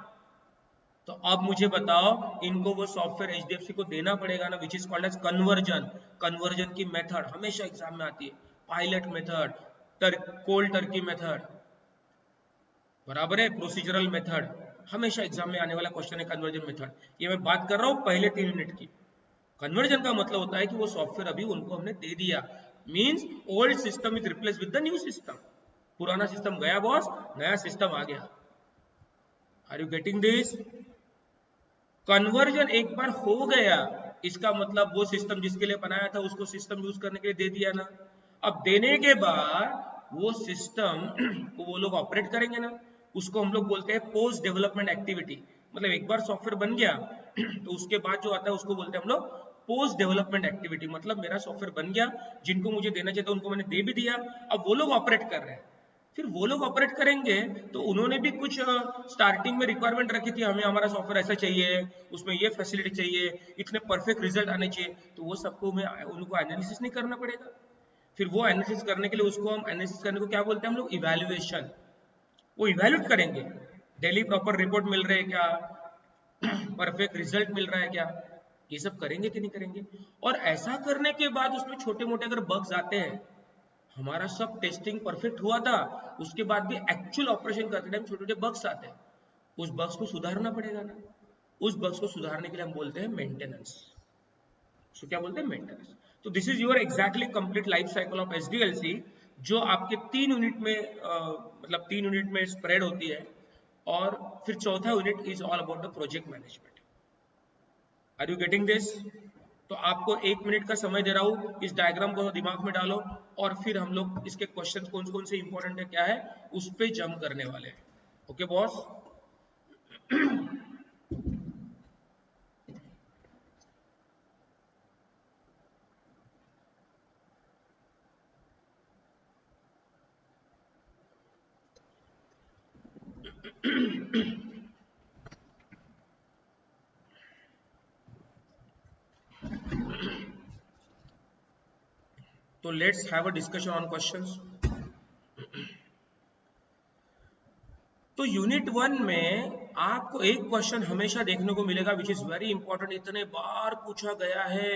तो अब मुझे बताओ, इनको वो software HDFC को देना पड़ेगा ना, which is called as conversion. Conversion की मेथड हमेशा एग्जाम में आती है, pilot method, cold turkey method, बराबर है, प्रोसीजरल मेथड, हमेशा एग्जाम में आने वाला क्वेश्चन है कन्वर्जन मेथड। ये मैं बात कर रहा हूँ पहले 3 यूनिट की। कन्वर्जन का मतलब होता है कि वो सॉफ्टवेयर अभी उनको हमने दे दिया, means old system is replace with the new system. पुराना सिस्टम गया बॉस, नया सिस्टम आ गया। Are you getting this? Conversion एक बार हो गया, इसका मतलब वो सिस्टम जिसके लिए बनाया था उसको सिस्टम यूज करने के लिए दे दिया ना। अब देने के बाद वो सिस्टम को वो लोग ऑपरेट करेंगे ना, उसको हम लोग बोलते हैं पोस्ट डेवलपमेंट एक्टिविटी। मतलब एक बार सॉफ्टवेयर बन गया तो उसके बाद जो आता है उसको बोलते हैं हम लोग पोस्ट डेवलपमेंट एक्टिविटी। मतलब मेरा सॉफ्टवेयर बन गया, जिनको मुझे देना चाहिए था उनको मैंने दे भी दिया, अब वो लोग ऑपरेट कर रहे हैं। फिर वो लोग ऑपरेट करेंगे तो उन्होंने भी कुछ स्टार्टिंग में रिक्वायरमेंट रखी थी, हमें हमारा सॉफ्टवेयर ऐसा चाहिए, उसमें ये फैसिलिटी चाहिए, इतने परफेक्ट रिजल्ट आने चाहिए, तो वो सबको उनको एनालिसिस नहीं करना पड़ेगा। फिर वो एनालिसिस करने के लिए उसको हम एनालिसिस करने को क्या बोलते हैं हम लोग, इवैल्यूएशन। वो इवैल्यूएट करेंगे, डेली प्रॉपर रिपोर्ट मिल रहे हैं क्या, परफेक्ट रिजल्ट मिल रहा है क्या, ये सब करेंगे कि नहीं करेंगे। और ऐसा करने के बाद उसमें छोटे मोटे अगर बग्स आते हैं, हमारा सब टेस्टिंग परफेक्ट हुआ था, उसके बाद भी एक्चुअल ऑपरेशन करते टाइम छोटे छोटे बग्स आते हैं, उस बग्स को सुधारना पड़ेगा ना। उस बग्स को सुधारने के लिए हम बोलते हैं मेंटेनेंस। तो क्या बोलते हैं, मेंटेनेंस। तो this is your exactly complete life cycle of SDLC, जो आपके 3 यूनिट में मतलब 3 यूनिट में स्प्रेड होती है। और फिर चौथा unit is all about the project management. Are you getting this? तो आपको 1 मिनट का समय दे रहा हूं, इस डायग्राम को दिमाग में डालो, और फिर हम लोग इसके क्वेश्चन कौन कौन से इंपॉर्टेंट है क्या है उस पे जंप करने वाले हैं। Okay boss? तो let's have a discussion on questions. तो यूनिट 1 में आपको एक क्वेश्चन हमेशा देखने को मिलेगा विच इज वेरी इंपॉर्टेंट, इतने बार पूछा गया है,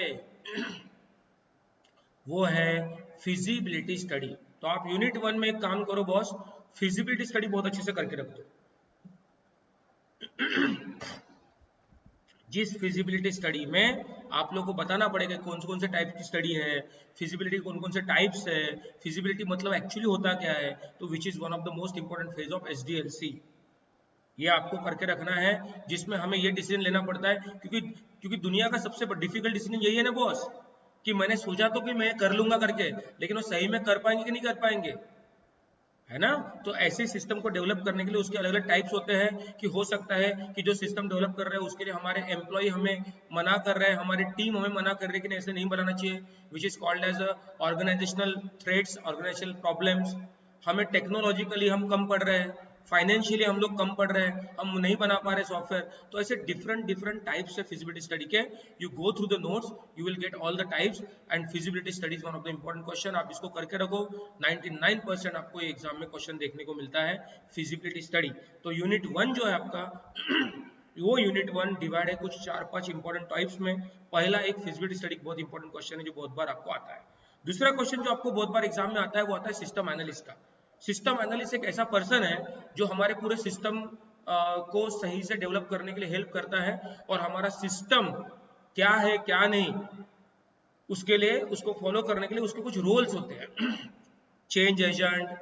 वो है फिजिबिलिटी स्टडी। तो आप यूनिट 1 में एक काम करो बॉस, फिजिबिलिटी स्टडी बहुत अच्छे से करके रख दो। जिस फिजिबिलिटी स्टडी में आप लोग को बताना पड़ेगा कौन से टाइप की स्टडी है, फिजिबिलिटी कौन से टाइप्स है, फिजिबिलिटी मतलब एक्चुअली होता क्या है, तो विच is one of the most important phase of SDLC. ये आपको करके रखना है, जिसमें हमें ये डिसीजन लेना पड़ता है, क्योंकि दुनिया का सबसे डिफिकल्ट डिसीजन यही है ना बॉस, कि मैंने सोचा तो कि मैं कर लूंगा करके, लेकिन वो सही में कर पाएंगे कि नहीं कर पाएंगे, है ना। तो ऐसे सिस्टम को डेवलप करने के लिए उसके अलग अलग टाइप्स होते हैं कि हो सकता है कि जो सिस्टम डेवलप कर रहे हैं उसके लिए हमारे एम्प्लॉय हमें मना कर रहे हैं, हमारी टीम हमें मना कर रही है कि नहीं ऐसे नहीं बनाना चाहिए, which is called as organizational threats, organizational problems. हमें टेक्नोलॉजिकली हम कम पढ़ रहे हैं, फाइनेंशियली हम लोग कम पढ़ रहे हैं, हम नहीं बना पा रहे सॉफ्टवेयर। तो ऐसे डिफरेंट डिफरेंट टाइप्स है फिजिबिलिटी स्टडी के। You go through the notes, you will get all the types and feasibility study is one of the important question. आप इसको करके रखो, 99% आपको एग्जाम में क्वेश्चन देखने को मिलता है फिजिबिलिटी स्टडी। तो यूनिट 1 जो है आपका वो यूनिट 1 डिवाइड है कुछ 4-5 इंपॉर्टेंट टाइप्स में। पहला एक फिजिबिलिटी स्टडी बहुत इंपॉर्टेंट क्वेश्चन है जो बहुत बार आपको आता है। दूसरा क्वेश्चन जो आपको बहुत बार एग्जाम में आता है वो आता है सिस्टम एनालिस्ट का। सिस्टम एनालिस्ट एक ऐसा पर्सन है जो हमारे पूरे सिस्टम को सही से डेवलप करने के लिए हेल्प करता है, और हमारा सिस्टम क्या है क्या नहीं उसके लिए, उसको फॉलो करने के लिए उसके कुछ रूल्स होते हैं। Change agent,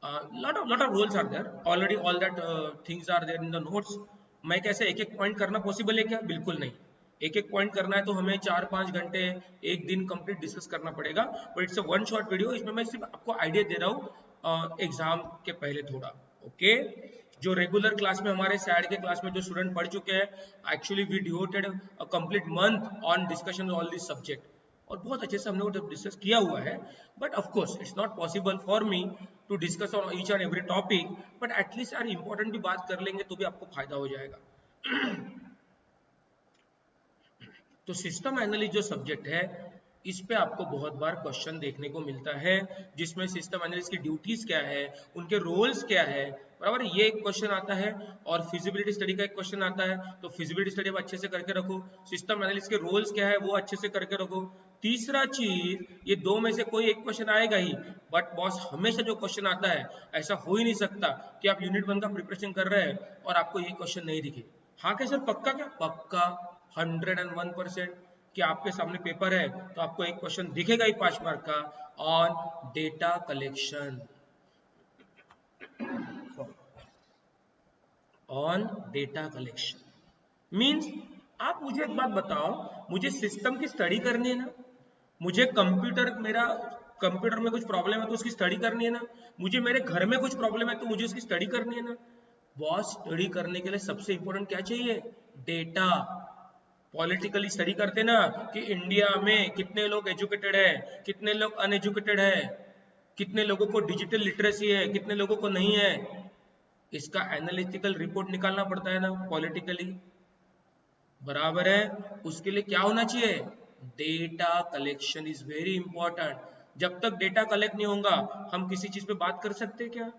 lot of rules are there already, all that things are there in the notes। मैं कैसे एक एक पॉइंट करना पॉसिबल है क्या? बिल्कुल नहीं। एक एक पॉइंट करना है तो हमें 4-5 घंटे एक दिन कंप्लीट डिस्कस करना पड़ेगा, but it's a one shot video. इसमें मैं सिर्फ आपको आइडिया दे रहा हूँ एग्जाम के पहले थोड़ा। ओके, जो रेगुलर क्लास में हमारे सैड के क्लास में जो स्टूडेंट पढ़ चुके हैं, actually we devoted a complete month on discussion all this subject, और बहुत अच्छे से हमने वो डिस्कस किया हुआ है। But of course it's not possible for me to discuss on each and every topic, but at least यार इंपॉर्टेंट भी बात कर लेंगे तो भी आपको फायदा हो जाएगा। तो सिस्टम एनालिस्ट जो सब्जेक्ट है इस पे आपको बहुत बार क्वेश्चन देखने को मिलता है, जिसमें सिस्टम एनालिस्ट की ड्यूटीज क्या है, उनके रोल्स क्या है, बराबर। ये एक क्वेश्चन आता है, और फिजिबिलिटी स्टडी का एक क्वेश्चन आता है। तो फिजिबिलिटी स्टडी आप अच्छे से करके रखो, सिस्टम एनालिस्ट के रोल्स क्या है वो अच्छे से करके रखो। तीसरा चीज, ये दो में से कोई एक क्वेश्चन आएगा ही, बट बॉस हमेशा जो क्वेश्चन आता है, ऐसा हो ही नहीं सकता कि आप यूनिट 1 का प्रिपरेशन कर रहे हैं और आपको ये क्वेश्चन नहीं दिखे। हाँ क्या सर, पक्का? क्या पक्का? 101% कि आपके सामने पेपर है तो आपको एक क्वेश्चन दिखेगा ही 5 मार्क का, on data collection. On data collection means, आप मुझे एक बात बताओ, मुझे सिस्टम की स्टडी करनी है ना, मुझे मेरा कंप्यूटर में कुछ प्रॉब्लम है तो उसकी स्टडी करनी है ना, मुझे मेरे घर में कुछ प्रॉब्लम है तो मुझे उसकी स्टडी करनी है ना। बॉस, स्टडी करने के लिए सबसे इंपॉर्टेंट क्या चाहिए? डेटा। पॉलिटिकली स्टडी करते ना कि इंडिया में कितने लोग एजुकेटेड है, कितने लोग अनएजुकेटेड है, कितने लोगों को डिजिटल लिटरेसी है, कितने लोगों को नहीं है, इसका एनालिटिकल रिपोर्ट निकालना पड़ता है ना पॉलिटिकली, बराबर है। उसके लिए क्या होना चाहिए? Data collection is very important. जब तक डेटा कलेक्ट नहीं होगा हम किसी चीज पे बात कर सकते क्या?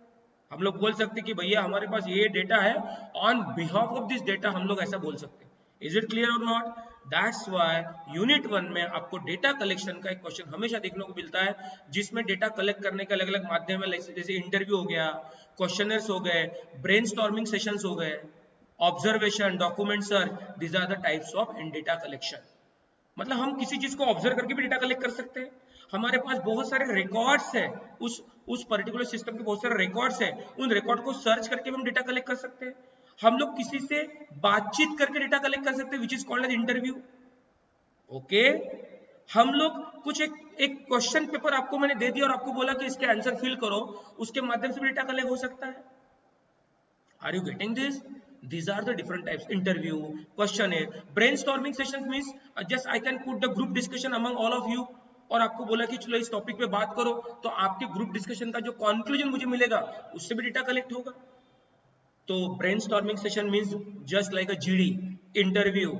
हम लोग बोल सकते कि भैया हमारे पास ये डेटा है, on behalf of this data हम लोग ऐसा बोल सकते। इज इट क्लियर और नॉट? दैट्स व्हाई यूनिट 1 में आपको डेटा कलेक्शन का एक क्वेश्चन हमेशा देखने को मिलता है, जिसमें डेटा कलेक्ट करने के अलग अलग माध्यम है, जैसे इंटरव्यू हो गया, क्वेश्चनर्स हो गए, ब्रेनस्टॉर्मिंग सेशंस हो गए, observation, document search, these are the types of in data collection. मतलब हम किसी चीज को ऑब्जर्व करके भी डेटा कलेक्ट कर सकते हैं। हमारे पास बहुत सारे रिकॉर्ड्स है, उस पर्टिकुलर सिस्टम के बहुत सारे रिकॉर्ड्स है, उन रिकॉर्ड को सर्च करके भी हम डेटा कलेक्ट कर सकते हैं। हम लोग किसी से बातचीत करके डेटा कलेक्ट कर सकते हैं, which is called as interview. Okay, हम लोग कुछ एक क्वेश्चन पेपर आपको मैंने दे दिया और आपको बोला कि इसके आंसर फिल करो, उसके माध्यम से भी डेटा कलेक्ट हो सकता है। Are you getting this? These are the different types: interview, questionnaire, brainstorming sessions means just I can put the group discussion among all of you, और आपको बोला कि चलो इस टॉपिक पे बात करो, तो आपके ग्रुप डिस्कशन का जो कंक्लूजन मुझे मिलेगा उससे भी डेटा कलेक्ट होगा। तो brainstorming session means just like a GD, interview,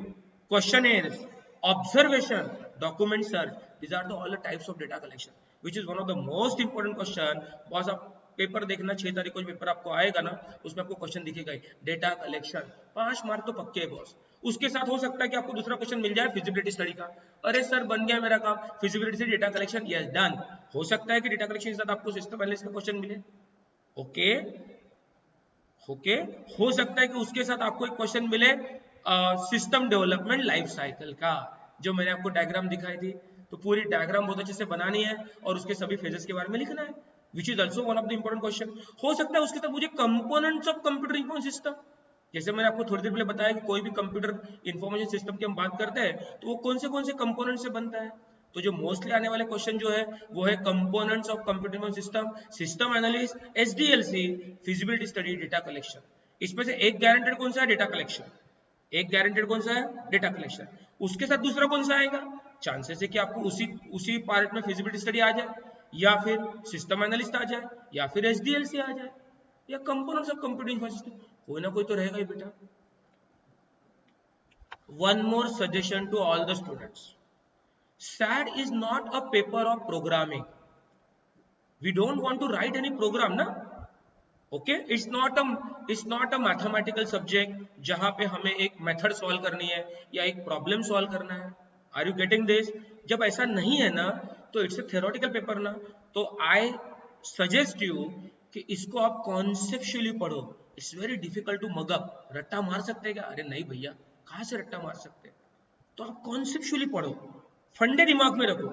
questioners, observation, document search, these are the all the types of data collection, which is one of the most important question. Boss आप paper देखना, 6 तारीख को paper आपको आएगा ना, उसमें आपको question दिखेगा ही, डेटा कलेक्शन, 5 मार्क तो पक्के है बॉस। उसके साथ हो सकता है कि आपको दूसरा क्वेश्चन मिल जाए फिजिबिलिटी स्टडी का। अरे सर बन गया मेरा काम, फिजिबिलिटी से डेटा कलेक्शन, यस डन। हो सकता है कि डेटा कलेक्शन के साथ आपको सिस्टम एनालिसिस का क्वेश्चन मिले। ओके ओके, हो सकता है कि उसके साथ आपको एक क्वेश्चन मिले सिस्टम डेवलपमेंट लाइफ साइकिल का, जो मैंने आपको डायग्राम दिखाई थी। तो पूरी डायग्राम बहुत अच्छे से बनानी है और उसके सभी फेजेस के बारे में लिखना है, which is also one of the important question. हो सकता है उसके साथ मुझे components of computer information system, जैसे मैंने आपको थोड़ी देर पहले बताया कि कोई भी कंप्यूटर इंफॉर्मेशन सिस्टम की हम बात करते हैं तो वो कौन से कंपोनेंट से बनता है, तो जो मोस्टली आने वाले क्वेश्चन जो है वो है components of computer system, system analysis, SDLC, feasibility study, data collection. इसमें से एक गारंटेड कौन सा है? Data collection. एक गारंटेड कौन सा है? Data collection. उसके साथ दूसरा कौन सा आएगा? चांसेस है कि आपको उसी पार्ट में फिजिबिलिटी स्टडी आ जाए, या फिर सिस्टम एनालिस्ट आ जाए, या फिर एसडीएलसी आ जाए, या कंपोनेंट्स ऑफ कंप्यूटिंग सिस्टम, कोई ना कोई तो रहेगा ही बेटा। One more suggestion to all the students, SAT is not a paper of programming. We don't want to write any program ना, okay? It's not a mathematical subject जहां पे हमें एक मेथड सॉल्व करनी है या एक प्रॉब्लम सॉल्व करना है। Are you getting this? जब ऐसा नहीं है ना तो इट्स ए थ्योरेटिकल पेपर ना, तो आई सजेस्ट यू कि इसको आप कॉन्सेप्चुअली पढ़ो। It's very difficult to mug up. रट्टा मार सकते हैं क्या? अरे नहीं भैया, कहां से रट्टा मार सकते हैं? तो आप कॉन्सेप्चुअली पढ़ो, फंडे दिमाग में रखो।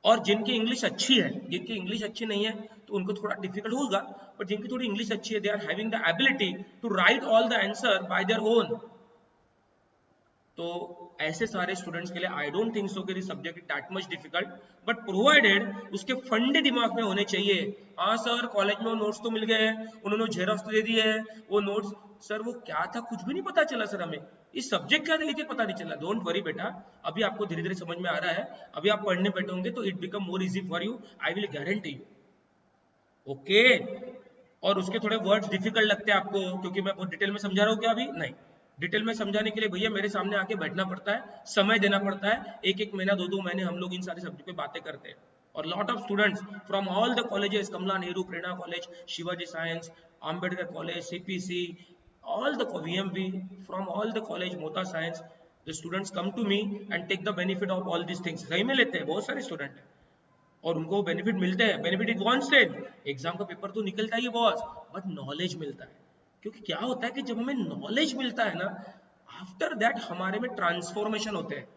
और जिनकी इंग्लिश अच्छी है, जिनकी इंग्लिश अच्छी नहीं है तो उनको थोड़ा डिफिकल्ट होगा, पर जिनकी थोड़ी इंग्लिश अच्छी है, they are having the ability to write all the answer by their own. तो ऐसे सारे स्टूडेंट्स के लिए आई डोंट थिंक सो कि this subject is that much difficult, but provided उसके फंडे दिमाग में होने चाहिए। हाँ सर, कॉलेज में वो नोट्स तो मिल गए हैं, उन्होंने जेरॉक्स दे दिए है, वो नोट्स सर वो क्या था कुछ भी नहीं पता चला सर, हमें इस सब्जेक्ट क्या था ये पता नहीं चला। डोंट वरी बेटा, अभी आपको धीरे धीरे समझ में आ रहा है, अभी आप पढ़ने बैठोगे तो it become more easy for you, I will guarantee you. Okay, और उसके थोड़े वर्ड्स डिफिकल्ट लगते हैं आपको क्योंकि मैं बहुत डिटेल में समझा रहा हूँ क्या? अभी नहीं। डिटेल में समझाने के लिए भैया मेरे सामने आके बैठना पड़ता है, समय देना पड़ता है, एक एक महीना 2-2 महीने हम लोग इन सारे सब्जेक्ट पे बातें करते हैं। और lot of students from all the colleges, Kamla Nehru, Prerna college, Shivaji science, Ambedkar college, CPC, all the VMV, from all the college, Mota Science, the students come to me and take the benefit of all these things। सही में लेते हैं बहुत सारे student और उनको benefit मिलते हैं। Benefit is one side, exam का पेपर तो निकलता ही है बॉस, बट नॉलेज मिलता है। क्योंकि क्या होता है कि जब हमें नॉलेज मिलता है ना, आफ्टर दैट हमारे में ट्रांसफॉर्मेशन होते हैं,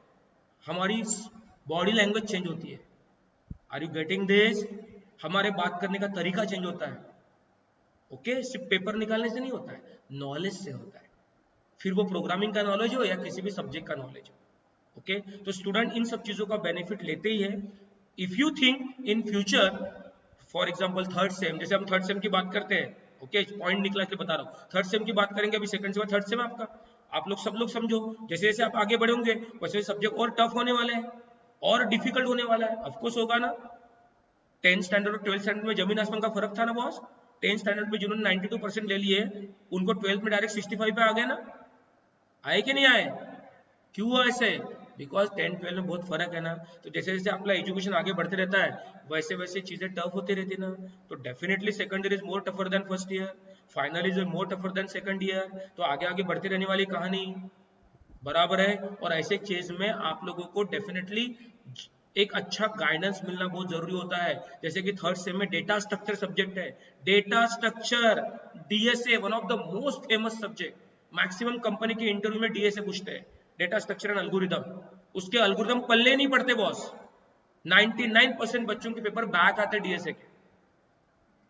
हमारी बॉडी लैंग्वेज चेंज होती है। Are you getting this? हमारे बात करने का तरीका चेंज होता है। ओके, सिर्फ पेपर निकालने से नहीं होता है, नॉलेज से होता है। फिर वो प्रोग्रामिंग का नॉलेज हो या किसी भी सब्जेक्ट का नॉलेज हो। ओके, तो स्टूडेंट इन सब चीजों का बेनिफिट लेते ही है। If you think in future, for example third same, जैसे हम थर्ड सेम की बात करते हैं, ओके पॉइंट निकला इसलिए बता रहा हूँ, थर्ड सेम की बात करेंगे, अभी सेकंड सेम थर्ड सेम आपका, आप लोग सब लोग समझो, जैसे जैसे आप आगे बढ़ोगे वैसे सब्जेक्ट और टफ होने वाले हैं और डिफिकल्ट होने वाला है। ऑफकोर्स होगा ना, 10th स्टैंडर्ड और 12th स्टैंडर्ड में जमीन आसमान का फर्क था ना बॉस। 10th स्टैंडर्ड में जिन्होंने 92% ले लिए उनको 12th में डायरेक्ट 65 पे आ गए ना, आए कि नहीं आए? क्यों हुआ ऐसे? बिकॉज 10th 12th में बहुत फर्क है ना। तो जैसे जैसे आपका एजुकेशन आगे बढ़ते रहता है वैसे वैसे चीजें टफ होती रहती ना। तो definitely second year is more tougher than first year, final is more tougher than second year. तो आगे आगे बढ़ती रहने वाली कहानी बराबर है। और ऐसे चीज में आप लोगों को डेफिनेटली एक अच्छा गाइडेंस मिलना बहुत जरूरी होता है। जैसे कि थर्ड सेम में डेटा स्ट्रक्चर सब्जेक्ट है, data structure, DSA, one of the most famous subject. Maximum company के इंटरव्यू में डीएसए पूछते हैं, डेटा स्ट्रक्चर एंड एल्गोरिदम। उसके एल्गोरिदम पल्ले नहीं पड़ते बॉस, 99% बच्चों के पेपर बैक आते डीएसए के,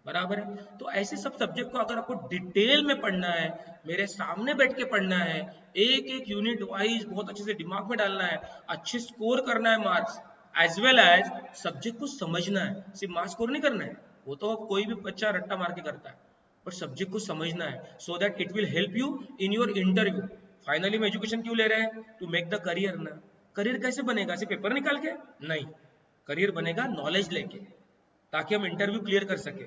बराबर है। तो ऐसे सब सब्जेक्ट को अगर आपको डिटेल में पढ़ना है, मेरे सामने बैठ के पढ़ना है, एक एक यूनिट वाइज बहुत अच्छे से दिमाग में डालना है, अच्छे स्कोर करना है marks, as well as subject को समझना है। सिर्फ मार्क्स स्कोर नहीं करना है, वो तो कोई भी बच्चा रट्टा मार के करता है, पर सब्जेक्ट को समझना है so that it will help you in your interview. Finally हम एजुकेशन क्यों ले रहे हैं? टू मेक द करियर ना। करियर कैसे बनेगा? सिर्फ पेपर निकाल के नहीं, करियर बनेगा नॉलेज लेके, ताकि हम इंटरव्यू क्लियर कर सके,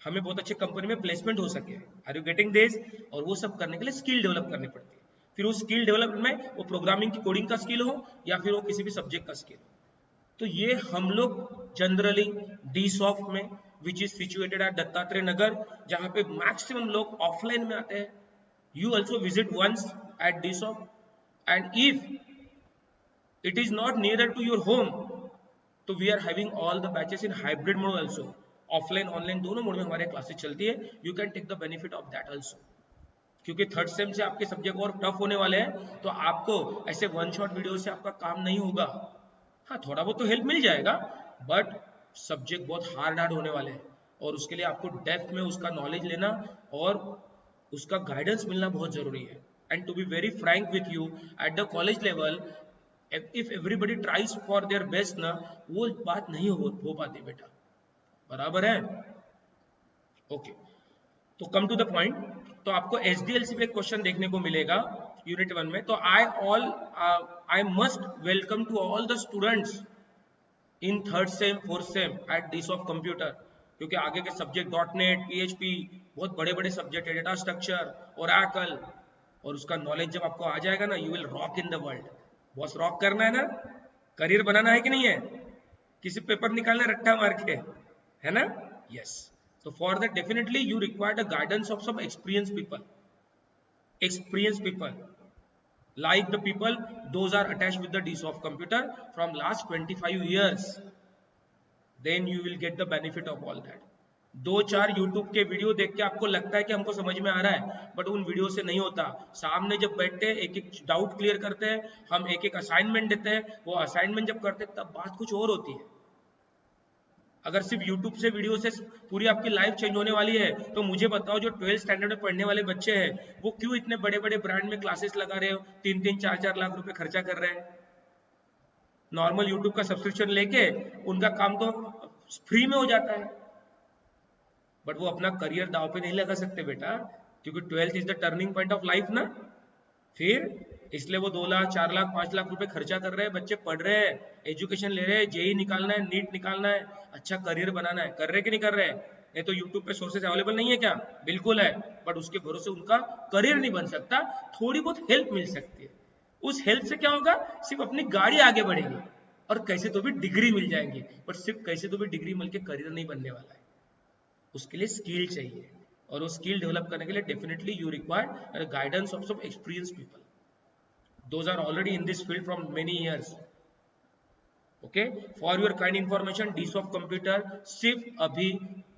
हमें बहुत अच्छे कंपनी में प्लेसमेंट हो सके। Are you getting this? और वो सब करने के लिए स्किल डेवलप करनी पड़ती है। फिर उस स्किल डेवलपमेंट में वो प्रोग्रामिंग की कोडिंग का स्किल हो या फिर वो किसी भी सब्जेक्ट का स्किल। तो ये हम लोग जनरली डी सॉफ्ट में, which is situated at Dattatreya Nagar, जहां पे मैक्सिमम लोग ऑफलाइन में आते हैं। You also visit once at D Soft, and if it is not nearer to your home, तो we are having all the batches in hybrid mode also, offline online दोनों mode में हमारे classes चलती है। You can take the benefit of that also. क्योंकि third sem से आपके subject और टफ होने वाले हैं, तो आपको ऐसे वन शॉट वीडियो से आपका काम नहीं होगा। हाँ, थोड़ा बहुत तो हेल्प मिल जाएगा, बट सब्जेक्ट बहुत हार्ड होने वाले हैं और उसके लिए आपको डेप्थ में उसका नॉलेज लेना और उसका गाइडेंस मिलना बहुत जरूरी है। And to be very frank with you, at the college level if everybody tries for their best ना, वो बात नहीं हो पाती बेटा, बराबर है। ओके, तो कम टू द पॉइंट। तो आपको एसडीएलसी पे क्वेश्चन देखने को मिलेगा यूनिट 1 में। तो I must welcome to all the students in third sem fourth sem at this of computer, क्योंकि आगे के सब्जेक्ट डॉट नेट, पीएचपी, बहुत बड़े बड़े सब्जेक्ट है, डेटा स्ट्रक्चर, ओरेकल, और उसका नॉलेज जब आपको आ जाएगा ना, you will rock in the world. Boss rock करना है ना, करियर बनाना है कि नहीं है, किसी पेपर निकालना रट्टा मार के, है ना, yes. So for that definitely you require the guidance of some experienced people like the people those are attached with the DSOF computer from last 25 years, then you will get the benefit of all that। 2-4 YouTube के video देख के आपको लगता है कि हमको समझ में आ रहा है, बट उन वीडियो से नहीं होता। सामने जब बैठते हैं, एक एक डाउट क्लियर करते हैं, हम एक एक असाइनमेंट देते हैं, वो असाइनमेंट जब करते हैं तब बात कुछ और होती है। अगर सिर्फ YouTube से वीडियो से पूरी आपकी लाइफ चेंज होने वाली है, तो मुझे बताओ जो 12th स्टैंडर्ड में पढ़ने वाले बच्चे हैं, वो क्यों इतने बड़े बड़े ब्रांड में क्लासेस लगा रहे हो, 3-3, 4-4 लाख रुपए खर्चा कर रहे हैं। नॉर्मल YouTube का सब्सक्रिप्शन लेके उनका काम तो फ्री में हो जाता है, बट वो अपना करियर दांव पे नहीं लगा सकते बेटा, क्योंकि 12th is the turning point of life ना। फिर इसलिए वो 2 लाख, 4 लाख, 5 लाख रुपए खर्चा कर रहे हैं, बच्चे पढ़ रहे हैं, एजुकेशन ले रहे हैं, जेई निकालना है, नीट निकालना है, अच्छा करियर बनाना है। कर रहे कि नहीं कर रहे? नहीं तो यूट्यूब पे सोर्सेज अवेलेबल नहीं है क्या? बिल्कुल है, बट उसके भरोसे उनका करियर नहीं बन सकता। थोड़ी बहुत हेल्प मिल सकती है, उस हेल्प से क्या होगा, सिर्फ अपनी गाड़ी आगे बढ़ेगी और कैसे तो भी डिग्री मिल जाएंगी, बट सिर्फ कैसे तो भी डिग्री मिल के करियर नहीं बनने वाला है। उसके लिए स्किल चाहिए, और वो स्किल डेवलप करने के लिए definitely you require guidance of some experience people, those are already in this field from many years। okay, for your kind information, DSOF computer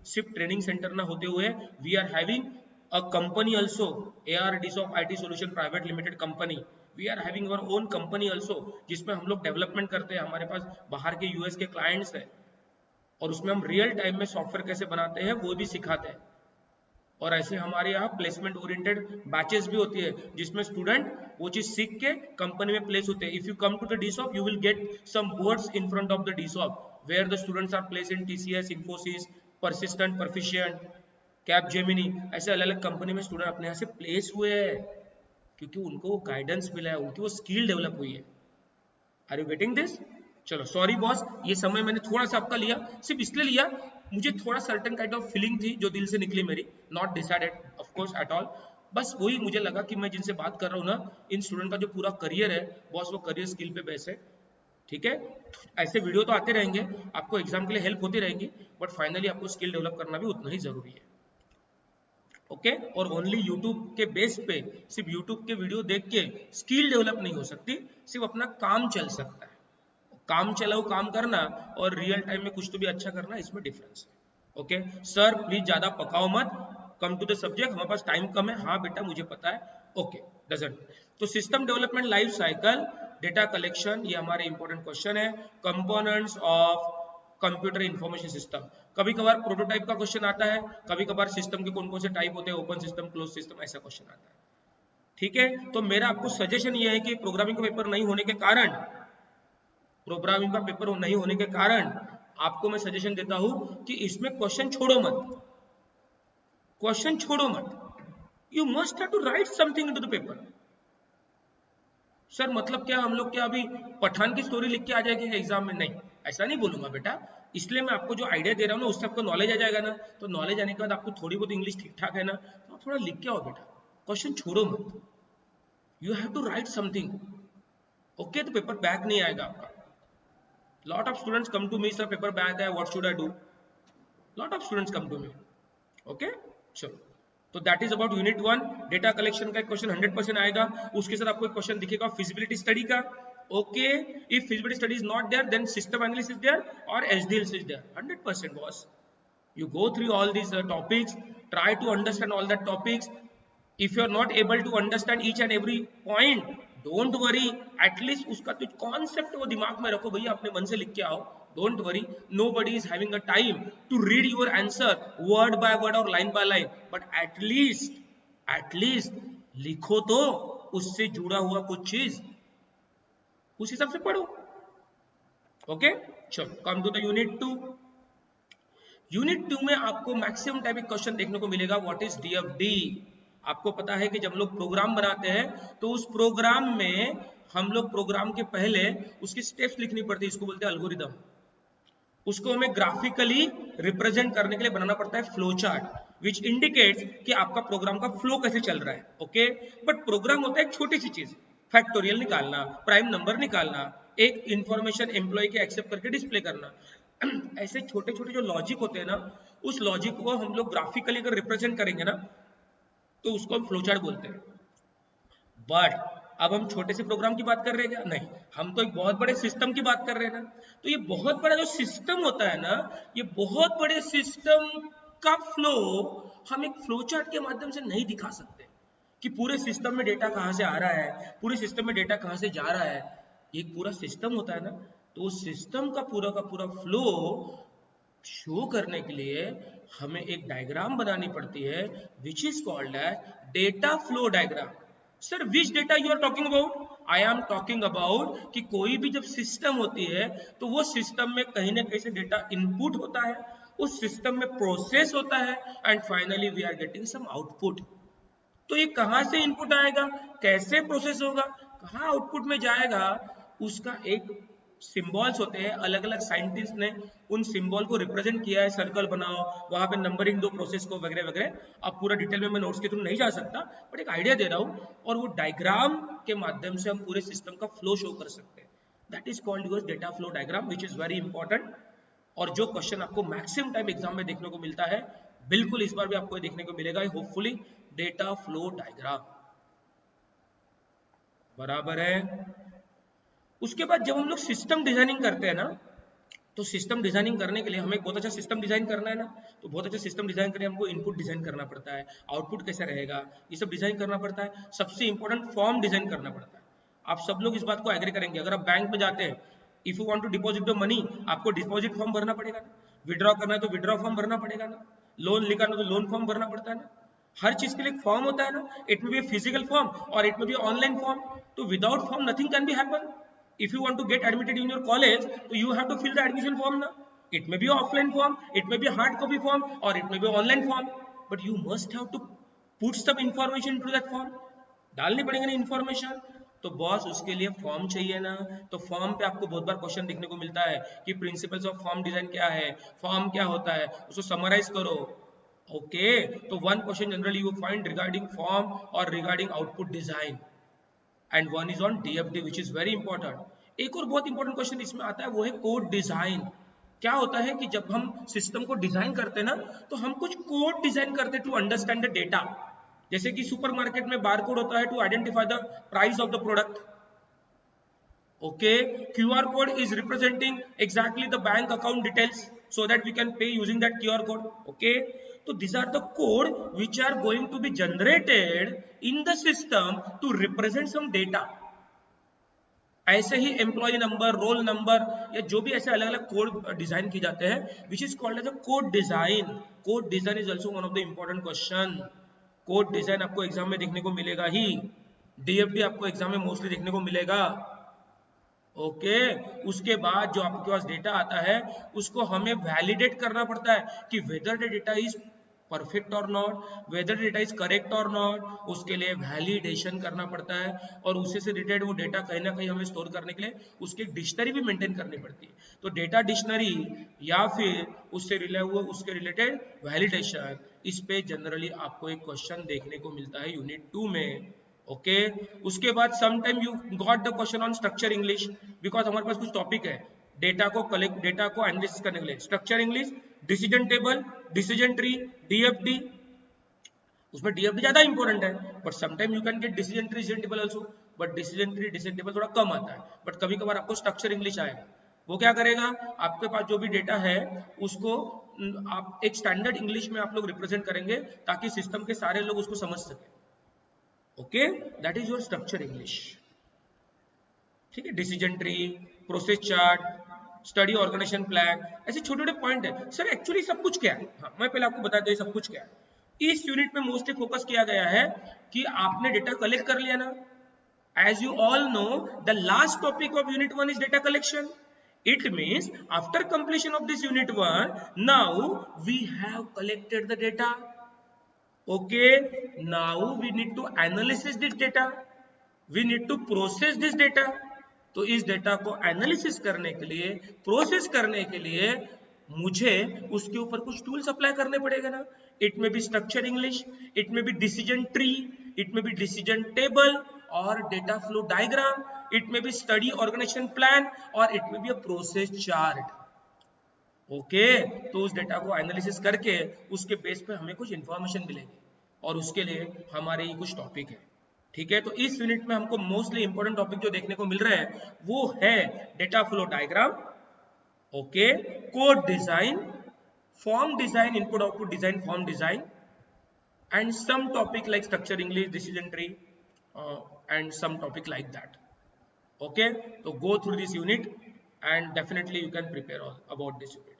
सिर्फ ट्रेनिंग सेंटर ना होते हुए we are having a company also, AR DSOF IT Solution Private Limited company, we are having our own company also, जिसमें हम लोग development करते हैं। हमारे पास बाहर के यूएस के क्लाइंट्स हैं, और उसमें हम रियल टाइम में सॉफ्टवेयर कैसे बनाते हैं वो भी सिखाते हैं। और ऐसे हमारे यहाँ प्लेसमेंट ओरिएंटेड बैचेस भी होती है, जिसमें स्टूडेंट वो चीज सीख के कंपनी में प्लेस होते हैं। If you come to the DSOF, you will get some boards in front of the DSOF where the students are place in TCS, Infosys, Persistent, Proficient, Capgemini, ऐसे अलग अलग कंपनी में स्टूडेंट अपने यहाँ से प्लेस हुए हैं, क्योंकि उनको गाइडेंस मिला है, उनकी वो स्किल डेवलप हुई है। Are you getting this? चलो, सॉरी बॉस, ये समय मैंने थोड़ा सा आपका लिया, सिर्फ इसलिए लिया, मुझे थोड़ा सर्टेन काइंड ऑफ फीलिंग थी जो दिल से निकली मेरी, not decided of course at all. बस वही मुझे लगा कि मैं जिनसे बात कर रहा हूँ ना, इन स्टूडेंट का जो पूरा करियर है बॉस, वो करियर स्किल पे बेस है। ठीक है, ऐसे वीडियो तो आते रहेंगे, आपको एग्जाम के लिए हेल्प होती रहेंगी, बट फाइनली आपको स्किल डेवलप करना भी उतना ही जरूरी है। ओके, और ओनली यूट्यूब के बेस पे, सिर्फ यूट्यूब के वीडियो देख के स्किल डेवलप नहीं हो सकती, सिर्फ अपना काम चल सकता है। काम चलाओ काम करना और रियल टाइम में कुछ तो भी अच्छा करना, इसमें डिफरेंस है। ओके सर, प्लीज ज्यादा पकाओ मत, कम टू द सब्जेक्ट, हमारे पास टाइम कम है। हाँ बेटा मुझे पता है। Okay, doesn't. तो system development life cycle, data collection, ये हमारे इंपॉर्टेंट क्वेश्चन है। Components of computer information system, कभी कभार प्रोटोटाइप का क्वेश्चन आता है, कभी कभार सिस्टम के कौन कौन से टाइप होते हैं, ओपन सिस्टम, क्लोज सिस्टम, ऐसा क्वेश्चन आता है। ठीक है, तो मेरा आपको सजेशन ये है कि प्रोग्रामिंग का पेपर नहीं होने के कारण, प्रोग्रामिंग का पेपर नहीं होने के कारण आपको मैं सजेशन देता हूं कि इसमें क्वेश्चन छोड़ो मत, क्वेश्चन छोड़ो मत। You must have to write something into the paper. Sir मतलब क्या, हम लोग क्या अभी पठान की स्टोरी लिख के आ जाएगी एग्जाम में? नहीं, ऐसा नहीं बोलूंगा बेटा, इसलिए मैं आपको जो आइडिया दे रहा हूँ ना, उससे आपको नॉलेज आ जाएगा ना, तो नॉलेज आने के बाद आपको थोड़ी बहुत इंग्लिश ठीक ठाक है ना, तो आप थोड़ा लिख के आओ बेटा, क्वेश्चन छोड़ो मत। You have to write something. Okay, तो पेपर बैक नहीं आएगा आपका। Lot of students come to me, sir paper back है, what should I do? Lot of students come to me. Okay, चलो, तो that is about unit 1। Data collection का एक question 100% आएगा, उसके साथ आपको एक क्वेश्चन दिखेगा फिजिबिलिटी स्टडी का। Okay, if feasibility study is not there, then system analysis is there और SDLC is there. 100% boss, you go through all these topics, try to understand all that topics। if you are not able to understand each and every point, don't worry, at least उसका तो concept वो दिमाग में रखो भैया, अपने मन से लिख के आओ। Don't worry, nobody is having a time to read your answer word by word और line by line, but at least लिखो तो उससे जुड़ा हुआ कुछ चीज। उस हिसाब से पढ़ो। ओके, चलो come to the unit 2। Unit 2 में आपको मैक्सिमम टाइप क्वेश्चन देखने को मिलेगा व्हाट इज डीएफडी। आपको पता है कि जब लोग प्रोग्राम बनाते हैं तो उस प्रोग्राम में हम लोग प्रोग्राम के पहले उसकी स्टेप्स लिखनी पड़ती है, इसको बोलते हैं एल्गोरिदम। उसको हमें ग्राफिकली रिप्रेजेंट करने के लिए बनाना पड़ता है फ्लो चार्ट विच इंडिकेट्स कि आपका प्रोग्राम का फ्लो कैसे चल रहा है। ओके, बट प्रोग्राम होता है एक छोटी सी चीज, फैक्टोरियल निकालना, प्राइम नंबर निकालना, एक इंफॉर्मेशन एम्प्लॉय के एक्सेप्ट करके डिस्प्ले करना। ऐसे छोटे छोटे जो लॉजिक होते हैं ना, उस लॉजिक को हम लोग ग्राफिकली अगर रिप्रेजेंट करेंगे ना तो उसको हम फ्लोचार्ट बोलते हैं। बट अब हम छोटे से प्रोग्राम की बात कर रहे हैं क्या? नहीं, हम तो एक बहुत बड़े सिस्टम की बात कर रहे हैं ना। तो ये बहुत बड़ा जो सिस्टम होता है ना, ये बहुत बड़े सिस्टम का फ्लो हम एक फ्लोचार्ट के माध्यम से नहीं दिखा सकते कि पूरे सिस्टम में डेटा कहाँ से आ रहा है, पूरे सिस्टम में डेटा कहाँ से जा रहा है। एक पूरा सिस्टम होता है ना, तो उस सिस्टम का पूरा फ्लो शो करने के लिए हमें एक डायग्राम बनानी पड़ती है which is called as data flow diagram. Sir which data you are talking about? I am talking about कि कोई भी जब सिस्टम होती है तो वो सिस्टम में कहीं ना कहीं से डेटा इनपुट होता है, उस सिस्टम में प्रोसेस होता है and finally we are getting some output. तो ये कहाँ से इनपुट आएगा, कैसे प्रोसेस होगा, कहाँ आउटपुट में जाएगा, उसका एक सिंबल्स होते हैं। अलग अलग साइंटिस्ट ने उन सिंबल को रिप्रेजेंट किया है, सर्कल बनाओ, वहां पे नंबरिंग दो प्रोसेस को, वगैरह वगैरह। अब पूरा डिटेल में मैं नोट्स के थ्रू नहीं जा सकता, बट एक आइडिया दे रहा हूँ। और वो डायग्राम के माध्यम से हम पूरे सिस्टम का फ्लो शो कर सकते हैं। That is called use data flow diagram which is very important. और जो क्वेश्चन आपको मैक्सिमम टाइम एग्जाम में देखने को मिलता है, बिल्कुल इस बार भी आपको देखने को मिलेगा होपफुली, डेटा फ्लो डायग्राम। बराबर है। उसके बाद जब हम लोग सिस्टम डिजाइनिंग करते हैं ना, तो सिस्टम डिजाइनिंग करने के लिए हमें बहुत अच्छा सिस्टम डिजाइन करना है ना, तो बहुत अच्छा सिस्टम डिजाइन करने हमको इनपुट डिजाइन करना पड़ता है, आउटपुट कैसे रहेगा ये सब डिजाइन करना पड़ता है। सबसे इंपॉर्टेंट फॉर्म डिजाइन करना पड़ता है। आप सब लोग इस बात को एग्री करेंगे, अगर आप बैंक में जाते हैं, if you want to deposit the money, आपको डिपॉजिट फॉर्म भरना पड़ेगा ना, विड्रॉ करना है तो विड्रॉ फॉर्म भरना पड़ेगा ना, लोन निकालना तो लोन फॉर्म भरना पड़ता है ना। हर चीज के लिए एक फॉर्म होता है ना, इट में बी फिजिकल फॉर्म और इट में बी ऑनलाइन फॉर्म। तो without form nothing can be happen. If you want to get admitted in your college, so you have to fill the admission form now. It may be offline form, it may be hard copy form, or it may be online form. But you must have to put some information into that form. डालनी पड़ेगी ना information. तो boss उसके लिए form चाहिए ना, तो form पे आपको बहुत बार क्वेश्चन देखने को मिलता है कि प्रिंसिपल्स ऑफ फॉर्म डिजाइन क्या है, फॉर्म क्या होता है, उसको समराइज करो। ओके, तो one question generally you find regarding form और regarding output design, and one is on DFD which is very important. एक और बहुत इंपॉर्टेंट क्वेश्चन इसमें आता है, वो है कोड डिजाइन। क्या होता है कि जब हम सिस्टम को डिजाइन करते हैं ना, तो हम कुछ कोड डिजाइन करते हैं टू अंडरस्टैंड द डेटा। जैसे कि सुपरमार्केट में बारकोड होता है to identify the price of the product. Okay, QR code is representing exactly the bank account details so that we can pay using that QR code. Okay, so these are the code which are going to be generated in the system to represent some data. ऐसे ही employ number, roll number, या जो भी ऐसे अलग अलग code design किए जाते हैं which is called as a code design. Code design is also one of the important question. Code design आपको एग्जाम में देखने को मिलेगा ही, डीएफडी आपको एग्जाम में मोस्टली देखने को मिलेगा। ओके, उसके बाद जो आपके पास डेटा आता है उसको हमें वैलिडेट करना पड़ता है कि whether the data is perfect और not, whether data is correct और नॉट, उसके लिए वैलिडेशन करना पड़ता है। और उसी से रिलेटेड वो डेटा कहीं ना कहीं हमें स्टोर करने के लिए उसकी डिक्शनरी भी मेंटेन करनी पड़ती है। तो डेटा डिक्शनरी या फिर उससे उसके रिलेटेड वैलिडेशन, इस पे जनरली आपको एक क्वेश्चन देखने को मिलता है यूनिट 2 में। ओके, उसके बाद sometime you got the question on structure English, because हमारे पास कुछ टॉपिक है डेटा को कलेक्ट, डेटा को एनालिसिस करने के लिए। Structure English, decision table, decision tree, DFD. उसमें डीएफडी ज्यादा इंपॉर्टेंट है, but sometime you can get decision tree, decision table also, but decision tree, decision table थोड़ा कम आता है। बट कभी कभार आपको स्ट्रक्चर इंग्लिश आएगा। वो क्या करेगा, आपके पास जो भी डेटा है उसको आप एक स्टैंडर्ड इंग्लिश में आप लोग रिप्रेजेंट करेंगे ताकि सिस्टम के सारे लोग उसको समझ सके। Okay, that is your structure English. ठीक है, decision tree, process chart, study organization plan, ऐसे छोटे छोटे पॉइंट है। सर एक्चुअली सब कुछ क्या है, हाँ मैं पहले आपको बता दूं सब कुछ क्या है। इस यूनिट में मोस्टली फोकस किया गया है कि आपने डेटा कलेक्ट कर लिया ना, As you all know, the last topic of unit 1 is data collection. It means after completion of this unit 1, now we have collected the data. Okay, now we need to analyze this data. We need to process this data. तो इस data को analysis करने के लिए, process करने के लिए मुझे उसके ऊपर कुछ टूल्स अप्लाई करने पड़ेगा ना. इट में बी स्ट्रक्चर इंग्लिश, इट में बी डिसीजन ट्री, इट में बी डिसीजन टेबल और डेटा फ्लो डायग्राम, इट में बी स्टडी ऑर्गेनाइजेशन प्लान और इट में be a process chart. Okay, तो उस डेटा को एनालिसिस करके उसके बेस पे हमें कुछ इंफॉर्मेशन मिलेगी और उसके लिए हमारे ये कुछ टॉपिक है. ठीक है, तो इस यूनिट में हमको मोस्टली इंपॉर्टेंट टॉपिक जो देखने को मिल रहा है वो है data flow diagram, okay, code design, form design, input output design, form design and some topic like structure English, decision tree and some topic like that. Okay, तो go through this unit and definitely you can prepare about this unit.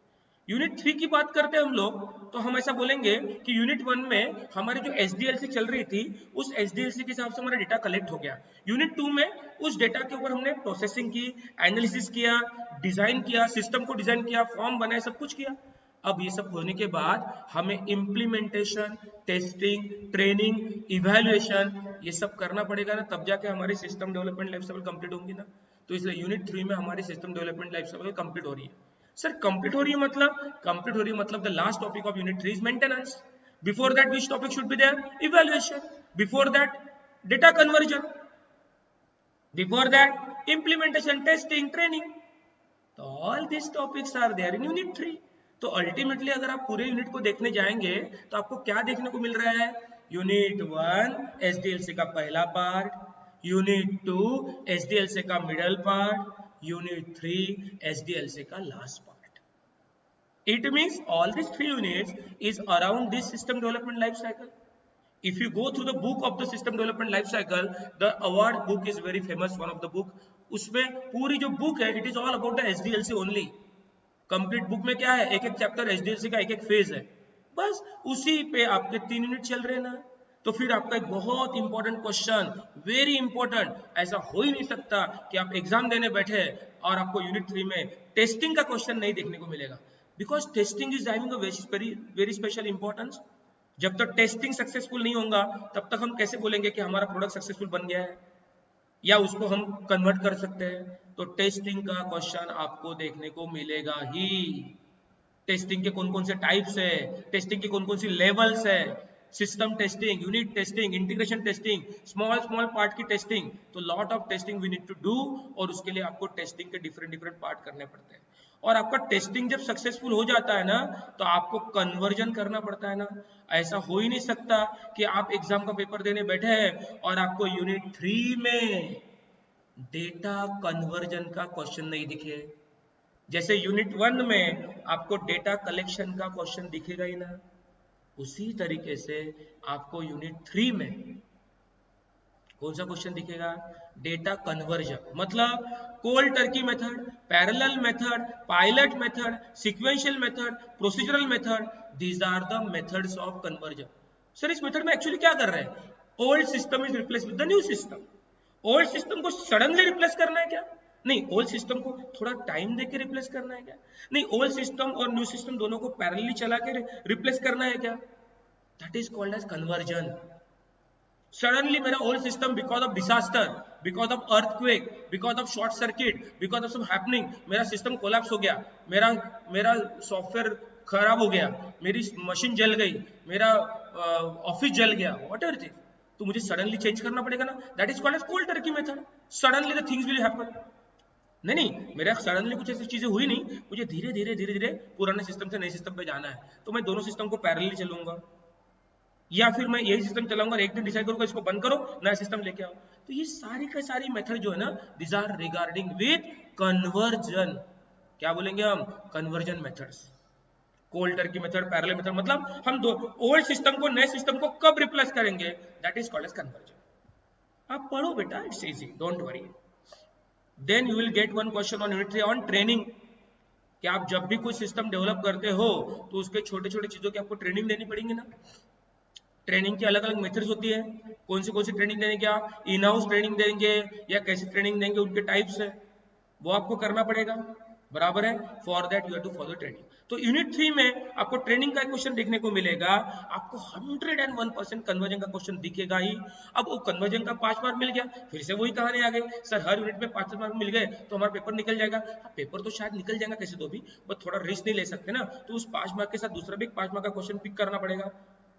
Unit 3 की बात करते हैं हम लोग, तो हम ऐसा बोलेंगे कि यूनिट 1 में हमारी जो SDLC चल रही थी उस SDLC के हिसाब से हमारा डेटा कलेक्ट हो गया. यूनिट 2 में उस डेटा के ऊपर हमने प्रोसेसिंग की, एनालिसिस किया, डिजाइन किया, सिस्टम को डिजाइन किया, फॉर्म बनाए, सब कुछ किया. अब ये सब होने के बाद हमें इम्प्लीमेंटेशन, टेस्टिंग, ट्रेनिंग, इवैल्यूएशन ये सब करना पड़ेगा ना, तब जाके हमारी system development life cycle complete होंगी ना. तो इसलिए यूनिट 3 में हमारी system development life cycle complete हो रही है. सर कंप्लीट हो रही है मतलब? कंप्लीट हो रही है मतलब the last topic of unit 3 is maintenance. Before that which topic should be there? Evaluation. Before that data conversion. Before that implementation, testing, training. तो all this topics are there in unit 3. तो ultimately अगर आप पूरे unit को देखने जाएंगे तो आपको क्या देखने को मिल रहा है? यूनिट 1 SDLC का पहला पार्ट, यूनिट 2 SDLC का मिडल पार्ट, यूनिट 3 SDLC का last part. It means all these 3 units is around this system development life cycle. If you go through the book of the system development life cycle, the award book is very famous, one of the book. उसमें पूरी जो book है, it is all about the SDLC only. Complete book में क्या है? एक एक chapter SDLC का एक एक फेज है, बस उसी पे आपके 3 यूनिट चल रहे ना. तो फिर आपका एक बहुत इंपॉर्टेंट क्वेश्चन, वेरी इंपॉर्टेंट, ऐसा हो ही नहीं सकता कि आप एग्जाम देने बैठे और आपको यूनिट 3 में टेस्टिंग का क्वेश्चन नहीं देखने को मिलेगा. Because testing is having a very special importance. जब तक टेस्टिंग सक्सेसफुल नहीं होगा तब तक हम कैसे बोलेंगे कि हमारा प्रोडक्ट सक्सेसफुल बन गया है या उसको हम कन्वर्ट कर सकते हैं. तो टेस्टिंग का क्वेश्चन आपको देखने को मिलेगा ही. टेस्टिंग के कौन कौन से टाइप्स है, टेस्टिंग की कौन कौन सी लेवल्स है, system testing, unit testing, integration testing, small part की टेस्टिंग. तो lot of testing we need to do और उसके लिए आपको टेस्टिंग के डिफरेंट पार्ट करने पड़ते हैं. और आपका टेस्टिंग जब सक्सेसफुल हो जाता है ना तो आपको कन्वर्जन करना पड़ता है ना. ऐसा हो ही नहीं सकता कि आप एग्जाम का पेपर देने बैठे हैं और आपको यूनिट 3 में डेटा कन्वर्जन का क्वेश्चन नहीं दिखे. जैसे यूनिट 1 में आपको डेटा कलेक्शन का क्वेश्चन दिखेगा ही ना, उसी तरीके से आपको यूनिट 3 में कौन सा क्वेश्चन दिखेगा? Data conversion. मतलब cold turkey method, parallel method, pilot method, sequential method, procedural method, these are the methods of conversion. Sir इस मेथड में एक्चुअली क्या कर रहे हैं? Old system is replace with the new system. Old system को suddenly replace करना है क्या? नहीं. ओल्ड सिस्टम को थोड़ा टाइम देके रिप्लेस करना है क्या? नहीं. ओल्ड सिस्टम और न्यू सिस्टम दोनों को पैरेलली चला के रिप्लेस करना है क्या? That is called as conversion. Suddenly मेरा old system because of disaster, because of earthquake, because of short circuit, because of some happening, मेरा system collapse हो गया, मेरा सॉफ्टवेयर खराब हो गया, मेरी मशीन जल गई, मेरा ऑफिस जल गया, whatever it is, तो मुझे सडनली चेंज करना पड़ेगा ना. That is called as cold turkey method. Suddenly the things will happen. नहीं, मेरा सडनली कुछ ऐसी चीजें हुई नहीं, मुझे धीरे धीरे पुराने सिस्टम से नए सिस्टम पे जाना है, तो मैं दोनों सिस्टम को पैरेलली चलूंगा या फिर मैं यही सिस्टम चलाऊंगा और एक दिन डिसाइड करूंगा इसको बंद करो, नया सिस्टम लेके आओ. तो ये सारी का सारी मेथड जो है ना, this are regarding with conversion. क्या बोलेंगे हम? Conversion methods. Cold turkey method, parallel method, मतलब हम दो ओल्ड सिस्टम को नए सिस्टम को कब रिप्लेस करेंगे, that is called as conversion. आप पढ़ो बेटा, it's easy, don't worry. Then you will get one question on unit 3 on training. कि आप जब भी कोई सिस्टम डेवलप करते हो तो उसके छोटे छोटे चीजों की आपको ट्रेनिंग देनी पड़ेगी ना. ट्रेनिंग की अलग अलग मेथड्स होती है, कौन सी ट्रेनिंग देंगे, क्या इन हाउस ट्रेनिंग देंगे या कैसी ट्रेनिंग देंगे, उनके टाइप्स है, वो आपको करना पड़ेगा, बराबर है। For that you have to follow training. तो यूनिट 3 में आपको ट्रेनिंग का क्वेश्चन देखने को मिलेगा, आपको 101% कन्वर्जन का क्वेश्चन दिखेगा ही। अब वो कन्वर्जन का 5 मार्क मिल गया, फिर से वही कहानी आ गई, सर हर यूनिट में 5 मार्क मिल गए तो हमारा पेपर निकल जाएगा। हाँ, पेपर तो शायद निकल जाएगा कैसे तो भी, बट थोड़ा रिस्क नहीं ले सकते ना, तो उस 5 मार्क के साथ दूसरा भी 5 मार्क का क्वेश्चन पिक करना पड़ेगा।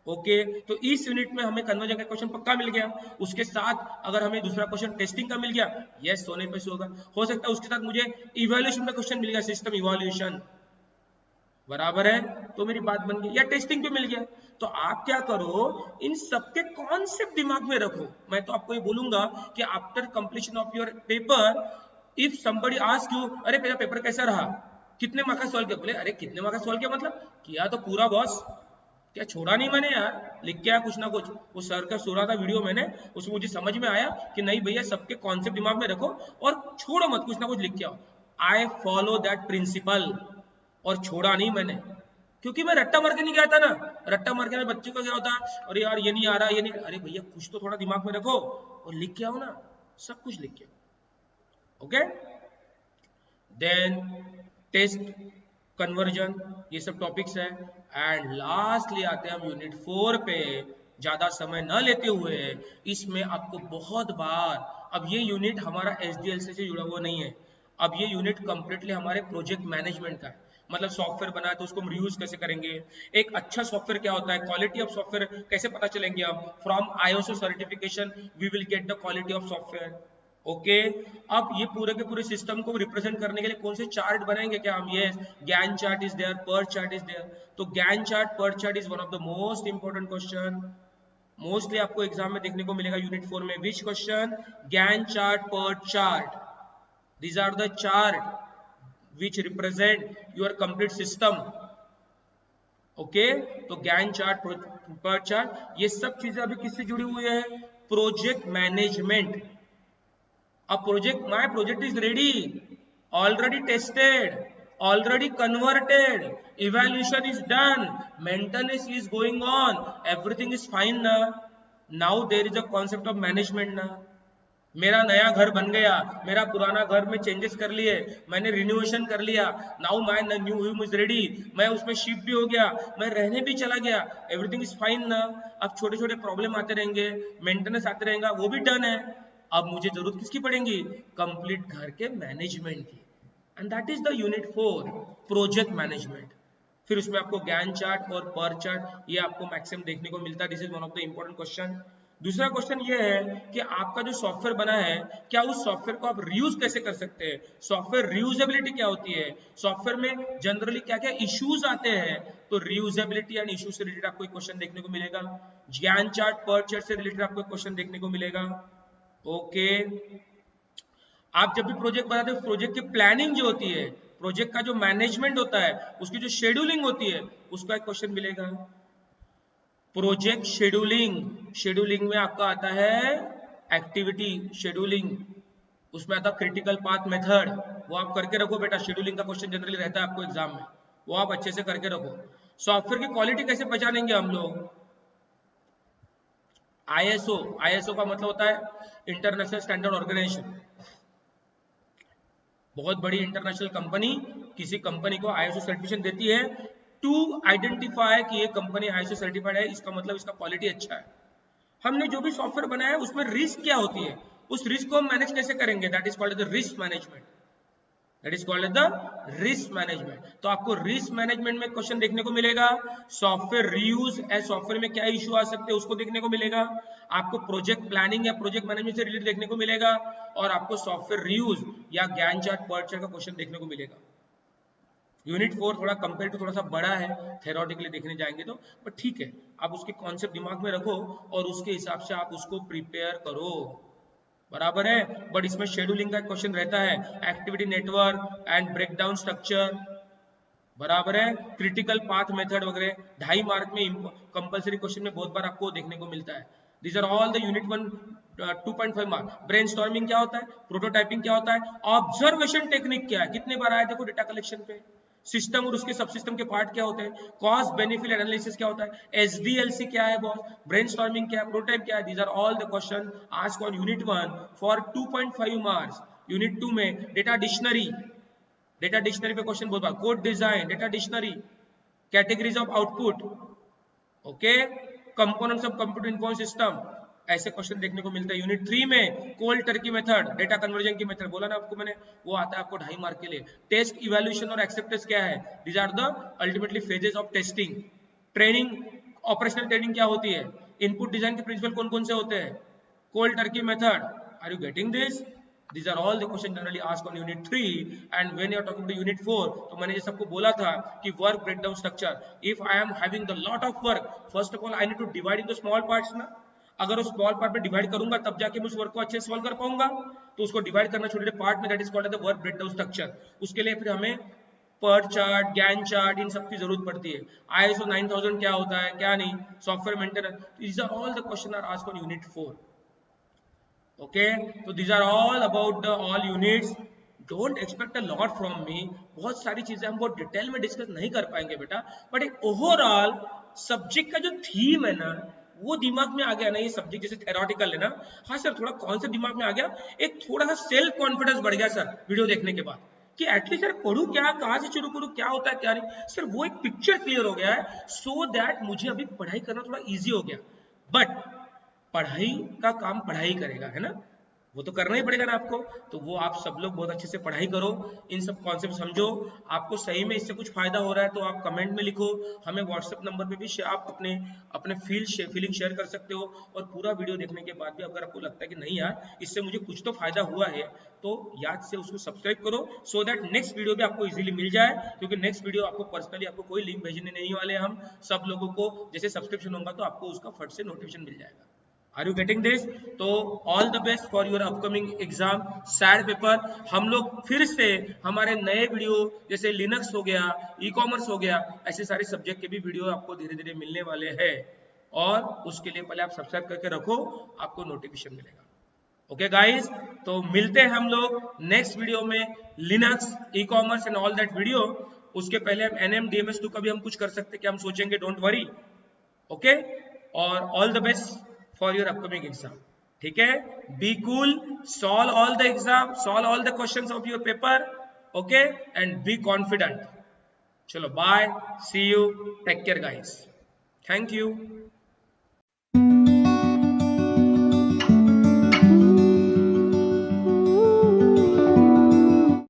ओके तो इस यूनिट में हमें कन्वर्जन का क्वेश्चन पक्का मिल गया, उसके साथ अगर हमें दूसरा क्वेश्चन टेस्टिंग का मिल गया, यस सोने पे होगा, हो सकता है उसके साथ मुझे इवैल्यूएशन का क्वेश्चन मिल गया, सिस्टम इवैल्यूएशन, बराबर है। तो मेरी बात बन गई, या टेस्टिंग पे मिल गया। तो आप क्या करो, इन सबके कॉन्सेप्ट दिमाग में रखो। मैं तो आपको ये बोलूंगा कि after completion of your paper, if somebody ask you, अरे मेरा पेपर कैसा रहा, कितने मार्क्स का सॉल्व किया, बोले अरे कितने मार्क्स का सॉल्व किया, मतलब किया तो पूरा बॉस, क्या छोड़ा नहीं मैंने यार, लिख के आया कुछ ना कुछ। वो सर का सुना था वीडियो मैंने, उसमें मुझे समझ में आया कि नहीं भैया सबके कॉन्सेप्ट दिमाग में रखो और छोड़ो मत, कुछ ना कुछ लिख के आओ। आई फॉलो दैट प्रिंसिपल, और छोड़ा नहीं मैंने, क्योंकि मैं रट्टा मार के नहीं गया था ना। रट्टा मार के मैं बच्चों का क्या होता, अरे यार ये नहीं आ रहा, ये नहीं, अरे भैया कुछ तो थोड़ा दिमाग में रखो और लिख के आओ ना, सब कुछ लिख के आओ। ओके, देन टेस्ट, कन्वर्जन, ये सब टॉपिक्स है। एंड लास्टली आते हैं हम यूनिट 4 पे। ज्यादा समय न लेते हुए इसमें आपको बहुत बार, अब ये यूनिट हमारा SDLC से जुड़ा हुआ नहीं है, अब ये यूनिट कंप्लीटली हमारे प्रोजेक्ट मैनेजमेंट का है। मतलब सॉफ्टवेयर बनाया तो उसको हम रीयूज कैसे करेंगे, एक अच्छा सॉफ्टवेयर क्या होता है, क्वालिटी ऑफ सॉफ्टवेयर कैसे पता चलेंगे हम, from ISO certification we will get the quality of software. Okay, अब ये पूरे के पूरे सिस्टम को रिप्रेजेंट करने के लिए कौन से चार्ट बनाएंगे क्या हम, ये गैन चार्ट इज देयर, पर चार्ट इज देयर। तो गैन चार्ट, पर chart is one of the most important question, mostly आपको एग्जाम में देखने को मिलेगा यूनिट 4 में। विच क्वेश्चन, गैन चार्ट, पर chart, these are the chart which represent your complete system। Okay, तो गैन चार्ट, पर चार्ट, ये सब चीजें अभी किससे जुड़ी हुई है, project management. A project, my project is ready, already tested, already converted, evaluation is done, maintenance is going on, everything is fine na. Now there is a concept of management na। मेरा नया घर बन गया, मेरा पुराना घर में changes कर लिए, मैंने रिनोवेशन कर लिया, now my new home is ready, मैं उसमें शिफ्ट भी हो गया, मैं रहने भी चला गया, एवरीथिंग इज फाइन ना। अब छोटे छोटे प्रॉब्लम आते रहेंगे, मेंटेनेंस आते रहेगा, वो भी डन है। अब मुझे जरूरत किसकी पड़ेगी, कंप्लीट घर के मैनेजमेंट की, and that is the unit 4, project management. फिर उसमें आपको गैन चार्ट और पर चार्ट ये आपको मैक्सिमम देखने को मिलता है। This is one of the important question. दूसरा क्वेश्चन ये है कि आपका जो सॉफ्टवेयर बना है, क्या उस सॉफ्टवेयर को आप रीयूज कैसे कर सकते हैं, सॉफ्टवेयर रीयूजेबिलिटी क्या होती है, सॉफ्टवेयर में जनरली क्या क्या इश्यूज आते हैं। तो रीयूजेबिलिटी एंड इश्यूज से रिलेटेड आपको एक क्वेश्चन देखने को मिलेगा, गैन चार्ट, पर चार्ट से रिलेटेड आपको एक क्वेश्चन देखने को मिलेगा। ओके, आप जब भी प्रोजेक्ट बनाते हो, प्रोजेक्ट की प्लानिंग जो होती है, प्रोजेक्ट का जो मैनेजमेंट होता है, उसकी जो शेड्यूलिंग होती है, उसका एक क्वेश्चन मिलेगा। प्रोजेक्ट शेड्यूलिंग, शेड्यूलिंग में आपका आता है एक्टिविटी शेड्यूलिंग, उसमें आता है क्रिटिकल पाथ मेथड, वो आप करके रखो बेटा, शेड्यूलिंग का क्वेश्चन जनरली रहता है आपको एग्जाम में, वो आप अच्छे से करके रखो। सॉफ्टवेयर की क्वालिटी कैसे पहचानेंगे हम लोग, ISO, ISO का मतलब होता है इंटरनेशनल स्टैंडर्ड ऑर्गेनाइजेशन। बहुत बड़ी इंटरनेशनल कंपनी किसी कंपनी को ISO सर्टिफिकेशन देती है टू आइडेंटिफाई कि ये कंपनी ISO सर्टिफाइड है, इसका मतलब इसका क्वालिटी अच्छा है। हमने जो भी सॉफ्टवेयर बनाया है उसमें रिस्क क्या होती है, उस रिस्क को हम मैनेज कैसे करेंगे, that is called the risk management, that is called the risk management. तो आपको रिस्क मैनेजमेंट में क्वेश्चन देखने को मिलेगा, सॉफ्टवेयर रीयूज है, सॉफ्टवेयर में क्या इश्यू आ सकते हैं उसको देखने को मिलेगा, आपको प्रोजेक्ट प्लानिंग या प्रोजेक्ट मैनेजमेंट से रिलेटेड देखने को मिलेगा, और आपको सॉफ्टवेयर रीयूज या गैन चार्ट, पर चार्ट का क्वेश्चन देखने को मिलेगा। यूनिट 4 थोड़ा कंपेयर टू थोड़ा सा बड़ा है, थेरोटिकली देखने जाएंगे तो, बट ठीक है, आप उसके कॉन्सेप्ट दिमाग में रखो और उसके हिसाब से आप उसको प्रिपेयर करो, बराबर है। बट इसमें शेड्यूलिंग का क्वेश्चन रहता है, activity network and breakdown structure, बराबर है, क्रिटिकल पाथ मेथड वगैरह 2.5 मार्क में कंपलसरी क्वेश्चन में बहुत बार आपको देखने को मिलता है। These are all the unit 1 2.5 mark. Brainstorming क्या होता है, प्रोटोटाइपिंग क्या होता है, ऑब्जर्वेशन टेक्निक क्या है, कितने बार आया देखो डेटा कलेक्शन पे, सिस्टम और उसके सब सिस्टम के पार्ट क्या होते हैं, कॉस्ट बेनिफिट एनालिसिस क्या होता है, एसडीएलसी क्या है बॉस, ब्रेनस्टॉर्मिंग क्या है, प्रोटोटाइप क्या है। These are all the question asked on unit 1 for 2.5 marks. Unit 2 में डेटा डिक्शनरी, डेटा डिक्शनरी पे क्वेश्चन बोल, code design, data dictionary, categories of output, okay, components of computer information system, ऐसे क्वेश्चन देखने को मिलता है। यूनिट 3 में cold turkey method, data conversion की मेथड बोला ना आपको मैंने, वो आता है आपको 2.5 मार्क के लिए। टेस्ट इवैल्यूएशन और एक्सेप्टेंस क्या है, these are the ultimately phases of testing. Training, operational training क्या होती है, इनपुट डिजाइन के प्रिंसिपल कौन कौन से होते हैं, cold turkey method, are you getting this. These are all the questions generally asked on unit 3, and when you are talking to unit 4, तो मैंने जैसे आपको बोला था कि work breakdown structure, if I am having the lot of work, first of all I need to divide into small parts ना, अगर उस स्मॉल पार्ट में डिवाइड करूंगा तब जाके मैं उस वर्क को अच्छे से सॉल्व कर पाऊंगा, तो उसको डिवाइड करना छोटे छोटे पार्ट में, that is called the work breakdown structure. उसके लिए फिर हमें पर्ट चार्ट, गैन चार्ट, इन सब की जरूरत पड़ती है। ISO 9000 क्या होता है, क्या नहीं, software maintenance, these are all the questions are asked on unit 4. Okay, तो these are all about the all units. Don't expect a lot from me, बहुत सारी चीजें हम बहुत डिटेल में डिस्कस नहीं कर पाएंगे बेटा, बट एक ओवरऑल सब्जेक्ट का जो थीम है ना वो दिमाग में आ गया ना, ये सब्जेक्ट जैसे थेरोटिकल है ना, हाँ सर थोड़ा कॉन्सेप्ट दिमाग में आ गया, एक थोड़ा सा सेल्फ कॉन्फिडेंस बढ़ गया सर वीडियो देखने के बाद, कि एटलीस्ट सर पढ़ूं क्या, कहाँ से शुरू करूं, क्या होता है क्या नहीं, सर वो एक पिक्चर क्लियर हो गया है, सो दैट मुझे अभी पढ़ाई करना थोड़ा ईजी हो गया। बट पढ़ाई का काम पढ़ाई करेगा, है ना, वो तो करना ही पड़ेगा ना आपको, तो वो आप सब लोग बहुत अच्छे से पढ़ाई करो, इन सब कॉन्सेप्ट समझो। आपको सही में इससे कुछ फायदा हो रहा है तो आप कमेंट में लिखो, हमें व्हाट्सएप नंबर पे भी आप अपने अपने फीलिंग शेयर कर सकते हो। और पूरा वीडियो देखने के बाद भी अगर आपको लगता है कि नहीं यार इससे मुझे कुछ तो फायदा हुआ है, तो याद से उसको सब्सक्राइब करो, सो दैट नेक्स्ट वीडियो भी आपको इजीली मिल जाए, क्योंकि नेक्स्ट वीडियो आपको पर्सनली आपको कोई लिंक भेजने नहीं वाले हम, सब लोगों को जैसे सब्सक्रिप्शन होगा तो आपको उसका फट से नोटिफिकेशन मिल जाएगा। Are you getting this? तो all the best for your upcoming exam, SAD paper. हम लोग फिर से हमारे नए वीडियो जैसे लिनक्स हो गया, ई कॉमर्स हो गया, ऐसे सारे सब्जेक्ट के भी वीडियो आपको धीरे धीरे मिलने वाले हैं, और उसके लिए पहले आप सब्सक्राइब करके रखो, आपको नोटिफिकेशन मिलेगा। ओके गाइस, तो मिलते हैं हम लोग नेक्स्ट वीडियो में, Linux, e commerce and all that video. उसके पहले हम NMDMS2 का भी हम कुछ कर सकते हैं कि हम सोचेंगे, डोंट वरी। ओके, और all the best for your upcoming exam, ठीक है, be cool, solve all the exam, solve all the questions of your paper, okay, and be confident. चलो bye, see you, take care guys, thank you.